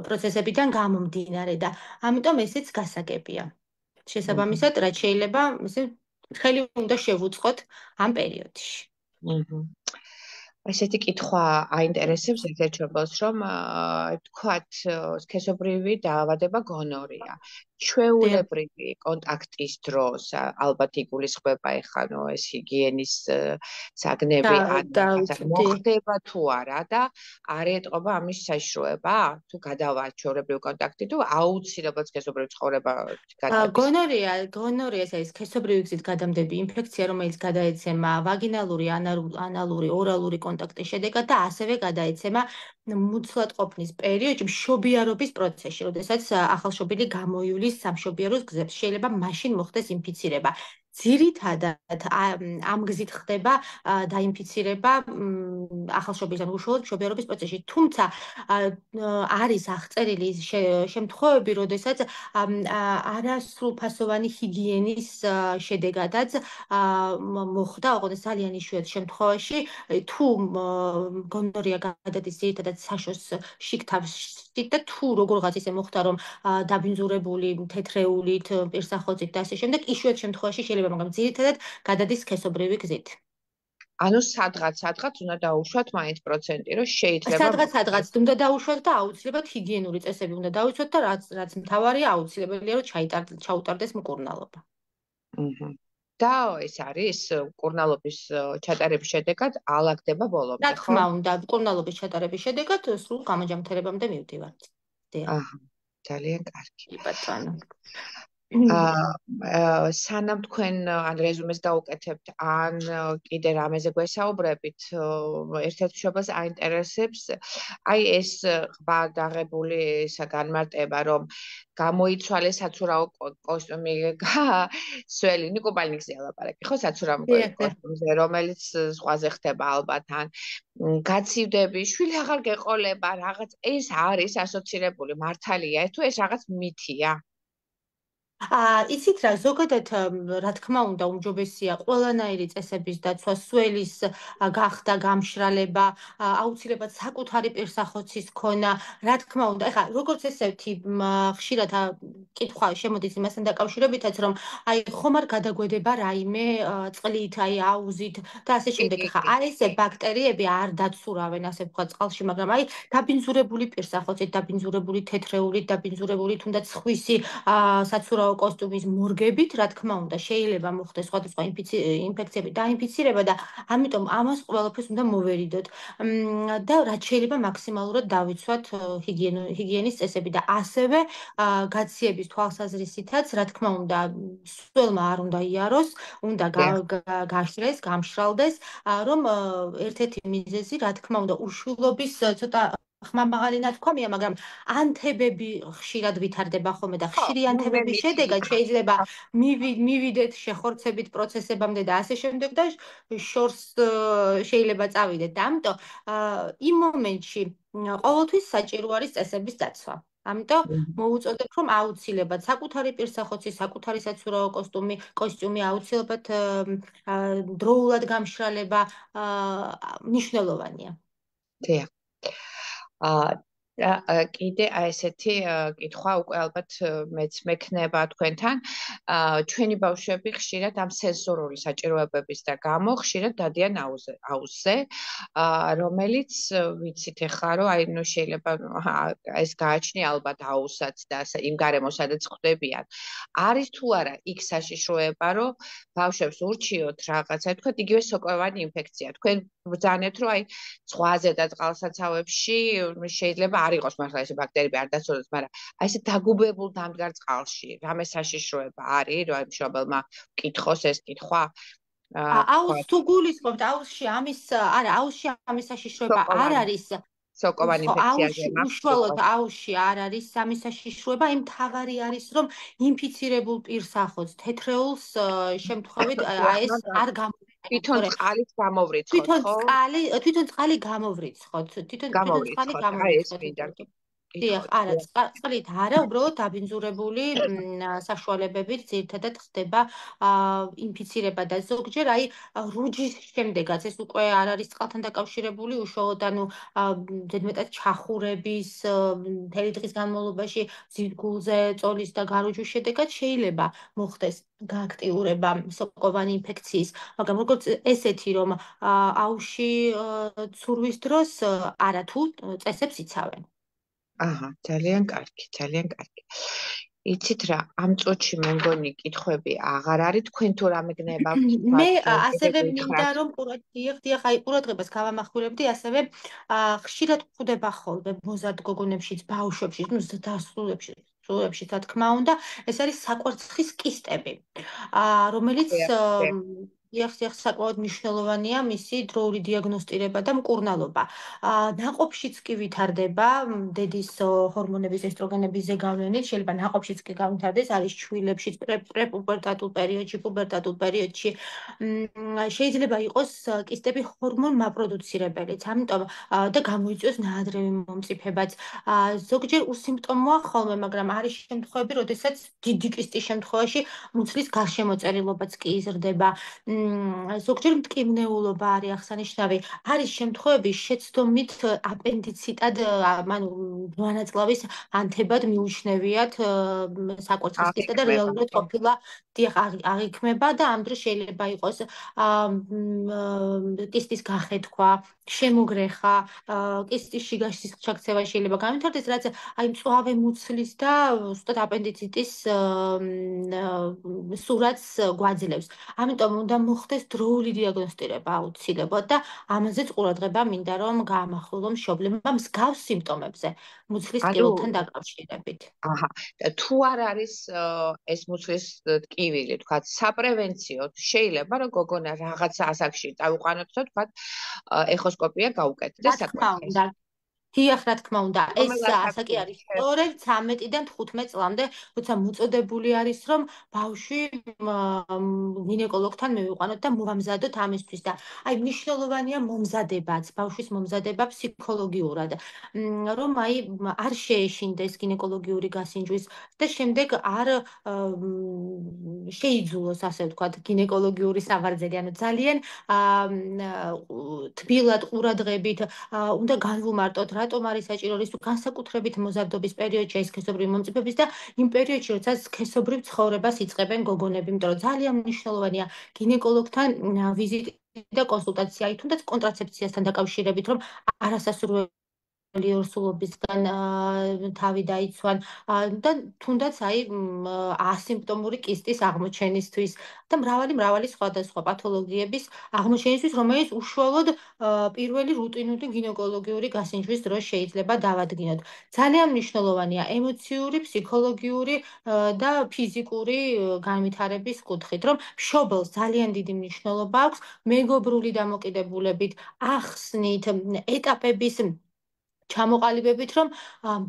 Speaker 2: პროცესებიდან გამომდინარე და ამიტომ ესეც გასაგებია. შესაბამისად, რაც შეიძლება, ესე ხელი უნდა შევუწყოთ ამ პერიოდში.
Speaker 1: ესეთი კითხვა აინტერესებს ერთ-ერთ შემბოლს, რომ თქვათ სქესობრივი დაავადება გონორია. ჩვეულებრივი კონტაქტის დროს ალბათ იგულისხმება ეხლა ეს ჰიგიენის საგნები მოხდება თუ არა და არ ეტყობა ამის საშუალება? თუ გადავა ჩვეულებრივი კონტაქტი თუ აუცილებლად სქესობრივი ცხოვრება გადადის?
Speaker 2: გონორია ეს არის სქესობრივი გზით გადამდები ინფექცია, რომელიც გადაეცემა ვაგინალური, ანალური, ორალური კონტაქტის შედეგად და ასევე გადაეცემა მუცლად ყოფნის პერიოდში, მშობიარობის პროცესში, როდესაც ახალშობილი გამოივლის სამშობიაროს გზებს. შეიძლება მაშინ მოხდეს ინფიცირება. ძირითადად ამ გზით ხდება დაინფიცირება ახალშობილის ან უშუალოდ მშობიარობის პროცესში. თუმცა არის აღწერილი შემთხვევები, როდესაც არასრულფასოვანი ჰიგიენის შედეგადაც მოხდა, ოღონდ ძალიან იშვიათ შემთხვევაში, თუ გონორია გადადის ძირითადად საშოს შიგთავში და თუ როგორღაც ისე მოხდა, რომ დაბინძურებული თეთრეულით, პირსახოცით და ასე შემდეგ, იშვიათ შემთხვევაში შეიძლება, მაგრამ ძირითადად გადადის სქესობრივი გზით.
Speaker 1: ანუ სადღაც უნდა დაუშვათ მაინც პროცენტი, რომ შეიძლება
Speaker 2: სადღაც უნდა დაუშვათ და აუცილებლად ჰიგიენური წესები უნდა დაუშვათ და რაც მთავარია, აუცილებელია რომ ჩაუტარდეს მკურნალობა.
Speaker 1: და ეს არის მკურნალობის ჩატარების შედეგად ალაგდება ბოლომდე,
Speaker 2: ხო? რა თქმა უნდა, მკურნალობის ჩატარების შედეგად სრულ გამოჯამთრებამდე მივდივართ.
Speaker 1: ძალიან კარგი.
Speaker 2: ბატონო.
Speaker 1: სანამ თქვენ ან რეზუმეს დაუკეთებთ, ან კიდე რამეზე გვესაუბრებით, ერთ-ერთ მშობელს აინტერესებს, აი ეს ღბადაღებული განმარტება, რომ გამოიცვალე საცურაო კოსტუმი სველი, ნიკობალნიკზე ალაპარაკი, ხო, საცურაო კოსტუმზე, რომელიც ზღვაზე ხდება ალბათ, ან გაცივდები, შვილი აღარ გეყოლება, რაღაც ეს არის ასოცირებული, მართალია, თუ ეს რაღაც მითია?
Speaker 2: იცით რა, ზოგადად რა თქმა უნდა უმჯობესია ყველანაირი წესების დაცვა, სველის გახდა გამშრალება, აუცილებლად საკუთარი პირსახოცის ქონა, რა თქმა უნდა. ეხლა როგორც ესეთი ხშირად კითხვა შემოდის იმასთან დაკავშირებითაც, რომ აი ხომ არ გადაგვედება რაიმე წყლით, აი აუზით და ასე შემდეგ. ეხლა ეს ბაქტერიები არ დაცურავენ, ასე ვთქვათ, წყალში, მაგრამ აი დაბინძურებული პირსახოცით, დაბინძურებული თეთრეულით, დაბინძურებული თუნდაც სხვისი საცურაო კოსტუმის მორგებით, რა თქმა უნდა, შეიძლება მოხდეს სხვადასხვა ინფექციები დაინფიცირება და ამიტომ ამას ყველაფერს უნდა მოვერიდოთ და რაც შეიძლება მაქსიმალურად დავიცვათ ჰიგიენის წესები და ასევე გაციები მედიცინის თვალსაზრისითაც, რა თქმა უნდა, სულმა არ უნდა იაროს, უნდა გაშრეს, გამშრალდეს, რომ ერთ-ერთი მიზეზი, რა თქმა უნდა, უშულობის ცოტა ხმამაღალი ნათქვამია, მაგრამ ანთებები ხშირად ვითარდება ხოლმე და ხშირი ანთებების შედეგად შეიძლება მივიდეთ შეხორცებით პროცესებამდე და ასე შემდეგ და შორს შეიძლება წავიდეთ. და ამიტომ იმ მომენტში ყოველთვის საჭირო არის წესების დაცვა. ამიტომ მოუწოდებ, რომ აუცილებლად საკუთარი პირსახოცი, საკუთარი საცურაო კოსტიუმი აუცილებლად დროულად გამშრალება მნიშვნელოვანია.
Speaker 1: დიახ. კიდე ესეთი კითხვა უკვე ალბათ მეც მექნება თქვენთან. ჩვენი ბავშვები ხშირად ამ სენსორული საჭიროებების და გამო ხშირად დადიან აუზზე, რომელიც ვიცით ახლა რომ აი ნუ შეიძლება ეს გააჩნია ალბათ აუსაც და იმ გარემოს სადაც ხვდებიან. არის თუ არა იქ საშიშროება, რომ ბავშვებს ურჩიოთ რაღაცა, თქვათ იგივე სოკოვანი ინფექცია. თქვენ ბრძანეთ რომ აი ზღვაზე და წყალსაცავებში შეიძლება არ იყოს მართლა ეს ბაქტერიები არ დაცოდეს, მაგრამ აი ესე დაგუბებულ დამდგარ წყალში რამე საშიშროება არის, რომ აი მშობელმა კითხოს ეს კითხვა.
Speaker 2: აუზს თუ გულისხმობთ, აუზში ამის საშიშროება არ არის.
Speaker 1: სოკოვანი ინფექციაზე
Speaker 2: უშუალოდ აუზში არ არის ამის საშიშროება, იმ თავარი არის, რომ ინფიცირებულ პირსახოც თეთრეულს შემთხვევით ეს არ
Speaker 1: თვითონ წყალით გამოვრიცხოთ, ხო?
Speaker 2: თვითონ წყალი გამოვრიცხოთ.
Speaker 1: აი ეს მინდა.
Speaker 2: დიახ, არა, წყლით არა, უბრალოდ დაბინძურებული საშუალებებით ძირითადად ხდება ინფიცირება და ზოგჯერ აი რუჯის შემდეგაც ეს უკვე არ არის წყალთან დაკავშირებული, უშუალოდ ანუ ზედმეტად ჩახურების მთელი დღის განმავლობაში ძირძგულზე წოლის და გარუჯვის შედეგად შეიძლება მოხდეს გააქტიურება სოკოვანი ინფექციის, მაგრამ როგორც ესეთი რომ აუზში ცურვის დროს არათუ წესებს იცავენ.
Speaker 1: ძალიან კარგი, ძალიან კარგი. იცით რა, ამ წუთში მე მგონი კითხვები აღარ არის, თქვენ თუ რამე გნებავთ?
Speaker 2: მე ასევე მინდა რომ ყურადღებას გავამახვილებდი, ასევე ხშირად გვხვდება ხოლმე მოზარდ გოგონებშიც, ბავშვებშიც, დასრულებში, რა თქმა უნდა, ეს არის საკვერცხის კისტები, რომელიც საკმაოდ მნიშვნელოვანია მისი დროული დიაგნოსტირება და მკურნალობა. ნაყოფშიც კი ვითარდება დედის ჰორმონების ესტროგენების ზეგავლენით, შეიძლება ნაყოფშიც კი გავითარდეს, არის ჩვილებშიც, პრეპუბერტატულ პერიოდში, პუბერტატულ პერიოდში. შეიძლება იყოს კისტები ჰორმონ მაპროდუცირებელიც, ამიტომ და გამოიწვიოს ნაადრევი მომწიფებაც. ზოგჯერ უსიმპტომოა ხოლმე, მაგრამ არის შემთხვევები, როდესაც დიდი კისტის შემთხვევაში მუცლის გარშემოწერილობაც კი იზრდება. ზოგჯერ მტკივნეულობა არის აღსანიშნავი. არის შემთხვევები შეცდომით აპენდიციტად, ანუ მონაწილეობის ანთებად მიუჩნევიათ საკვერცხის კისტა და რეალურად ყოფილა აღიქმება და ამ დროს შეიძლება იყოს კისტის გახეთქვა, შემოგრეხა, კისტის შიგაშის ჩაქცევა შეიძლება განვითარდეს, რაც აი მწვავე მუცლის და ზუსტად აპენდიციტის სურათს გვაძლევს. ამიტომ უნდა მოხდეს დროული დიაგნოსტირება აუცილებლად და ამაზეც ყურადღება მინდა რომ გაამახვილო მშობლებმა მსგავს სიმპტომებზე მუცლის ტკივილთან დაკავშირებით.
Speaker 1: თუ არ არის ეს მუცლის ტკივილი, თქვათ, საპრევენციოდ შეიძლება რომ გოგონა რაღაცა ასაკში წავიყვანოთ და თქვათ ეხოსკოპია გაუკეთდეს საკვირველს.
Speaker 2: დიახ, რა თქმა უნდა, ეს ასაკი არის სწორედ 13-დან 15 წლამდე, როცა მოწოდებული არის, რომ ბავშვი გინეკოლოგთან მივიყვანოთ და მოვამზადოთ ამისთვის და აი მნიშვნელოვანია მომზადებაც, ბავშვის მომზადება ფსიქოლოგიურად, რომ აი არ შეეშინდეს გინეკოლოგიური გასინჯვის და შემდეგ არ შეიძულოს, ასე ვთქვათ, გინეკოლოგიური სავარძელი, ანუ ძალიან თბილად ყურადღებით უნდა განვუმარტოთ რატომ არის საჭირო ის განსაკუთრებით მოზარდობის პერიოდში ეს სქესობრივი მომწიფების და იმ პერიოდში როცა სქესობრივ ცხოვრებას იწყებენ გოგონები, იმიტომ რომ ძალიან მნიშვნელოვანია გინეკოლოგთან ვიზიტი და კონსულტაცია, თუნდაც კონტრაცეფციასთან დაკავშირებით, რომ არასასურველი ორსულობისგან თავი დაიცვან და თუნდაც ასიმპტომური კისტის აღმოჩენისთვის და მრავალი სხვადასხვა პათოლოგიების აღმოჩენისთვის, რომელიც უშუალოდ პირველი რუტინული გინეკოლოგიური გასინჯვის დროს შეიძლება დავადგინოთ. ძალიან მნიშვნელოვანია ემოციური, ფსიქოლოგიური და ფიზიკური განვითარების კუთხით, რომ მშობელს ძალიან დიდი მნიშვნელობა აქვს მეგობრული დამოკიდებულებით, ახსნით, ეტაპების ჩამოყალიბებით, რომ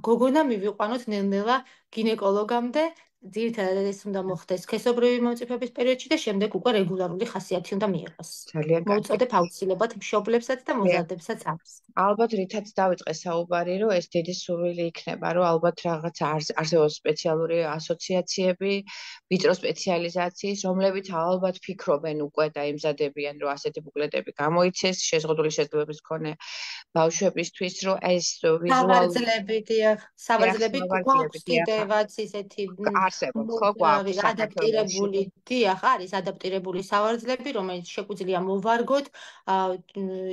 Speaker 2: გოგონა მივიყვანოთ ნელ-ნელა გინეკოლოგამდე, ძირითადად ეს უნდა მოხდეს სქესობრივი მომწიფების პერიოდში და შემდეგ უკვე რეგულარული ხასიათი უნდა მიიღოს.
Speaker 1: ძალიან კარგი.
Speaker 2: მოვუწოდებ აუცილებლად მშობლებსაც და მოზარდებსაც ამას.
Speaker 1: ალბათ რითაც დავიწყე საუბარი, რომ ეს დიდი სურვილი იქნება, რომ ალბათ რაღაც არსებობს სპეციალური ასოციაციები, ვიწრო სპეციალიზაციის, რომლებიც ალბათ ფიქრობენ უკვე და იმზადებიან, რომ ასეთი ბუკლეტები გამოიცეს შეზღუდული შესაძლებლობის მქონე ბავშვებისთვის, რომ ეს
Speaker 2: სავარძლებით გვაქვს კიდევაც ისეთი
Speaker 1: არსებობს, ხო, გვაქვს
Speaker 2: ადაპტირებული, დიახ, არის ადაპტირებული სავარძლები, რომელიც შეგვიძლია მოვარგოთ,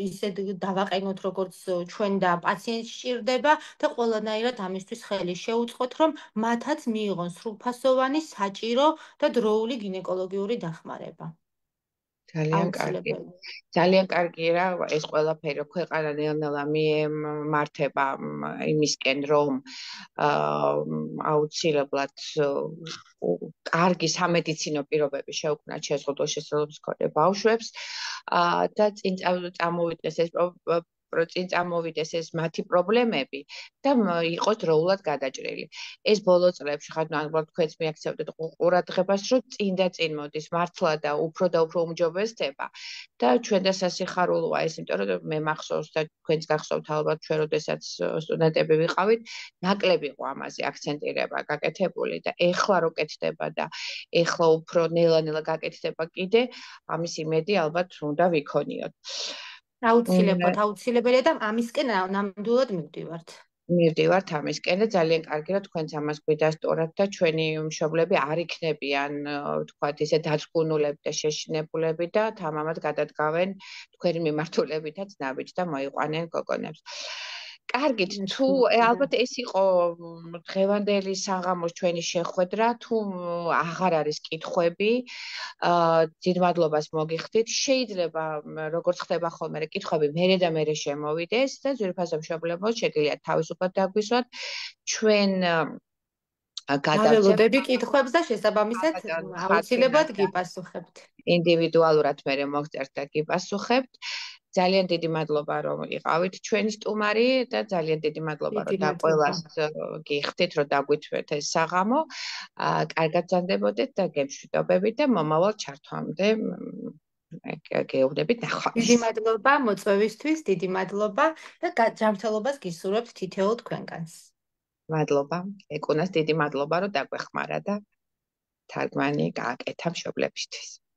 Speaker 2: ისეთ დავაყენოთ, როგორც ჩვენ და პაციენტს სჭირდება და ყველანაირად ამისთვის ხელი შეუწყოთ, რომ მათაც მიიღონ სრულფასოვანი, საჭირო და დროული გინეკოლოგიური დახმარება.
Speaker 1: ძალიან კარგი. ძალიან კარგი რა ეს ყველაფერი ქვეყანა ნელ-ნელა მიემართება იმისკენ, რომ აუცილებლად კარგი სამედიცინო პირობები შეუქმნათ შეზღუდული შესაძლებლობის მქონე ბავშვებს და წინ წამოვიდეს ეს მათი პრობლემები და იყოს დროულად გადაჭრილი. ეს ბოლო წლებში ხანდახან თქვენც მიაქცევდეთ ყურადღებას, რომ წინ და წინ მოდის მართლა და უფრო უმჯობესდება და ჩვენ და სასიხარულოა ეს, იმიტომ რომ მე მახსოვს და თქვენც გახსოვთ ალბათ ჩვენ როდესაც სტუდენტები ვიყავით, ნაკლები იყო ამაზე აქცენტირება გაკეთებული და ეხლა რო კეთდება და ეხლა უფრო ნელა-ნელა გაკეთდება კიდე, ამის იმედი ალბათ უნდა ვიქონიოთ.
Speaker 2: აუცილებელია და ამისკენ ნამდვილად
Speaker 1: მივდივართ ამისკენ და ძალიან კარგი რომ თქვენც ამას გვიდასტურებთ და ჩვენი მშობლები არ იქნებიან თქვათ ისე დაწკუნულები და შეშინებულები და თამამად გადადგავენ თქვენი მიმართულებითაც ნაბიჯ და მოიყვანენ გოგონებს. კარგით, თუ ალბათ ეს იყო დღევანდელი საღამოს ჩვენი შეხვედრა, თუ აღარ არის კითხვები, დიდ მადლობას მოგიხდით. შეიძლება როგორც ხდება ხოლმე, კითხვები მერე და მერე შემოვიდეს და ძვირფასო მშობლებო შეგიძლიათ თავისუფლად დაგვისვათ. ჩვენ
Speaker 2: გადავწყვეტები კითხვებს და შესაბამისად აუცილებლად გიპასუხებთ.
Speaker 1: ინდივიდუალურად მერე მოგწერთ და გიპასუხებთ. ძალიან დიდი მადლობა რომ იყავით ჩვენი სტუმარი და ძალიან დიდი მადლობა რომ და ყველას გიხდით რომ დაგვითვლეთ ეს საღამო. კარგად გრძანდებოდეთ და გემშვიდობებით და მომავალ ჩართვამდე გეუბნებით ნახვამდის.
Speaker 2: დიდი მადლობა მოწვევისთვის, დიდი მადლობა და ჯანმრთელობას გისურვებთ თითოეულ თქვენგანს.
Speaker 1: მადლობა. ეკუნას დიდი მადლობა რომ დაგვეხმარა და თარგმანი გააკეთა მშობლებისთვის.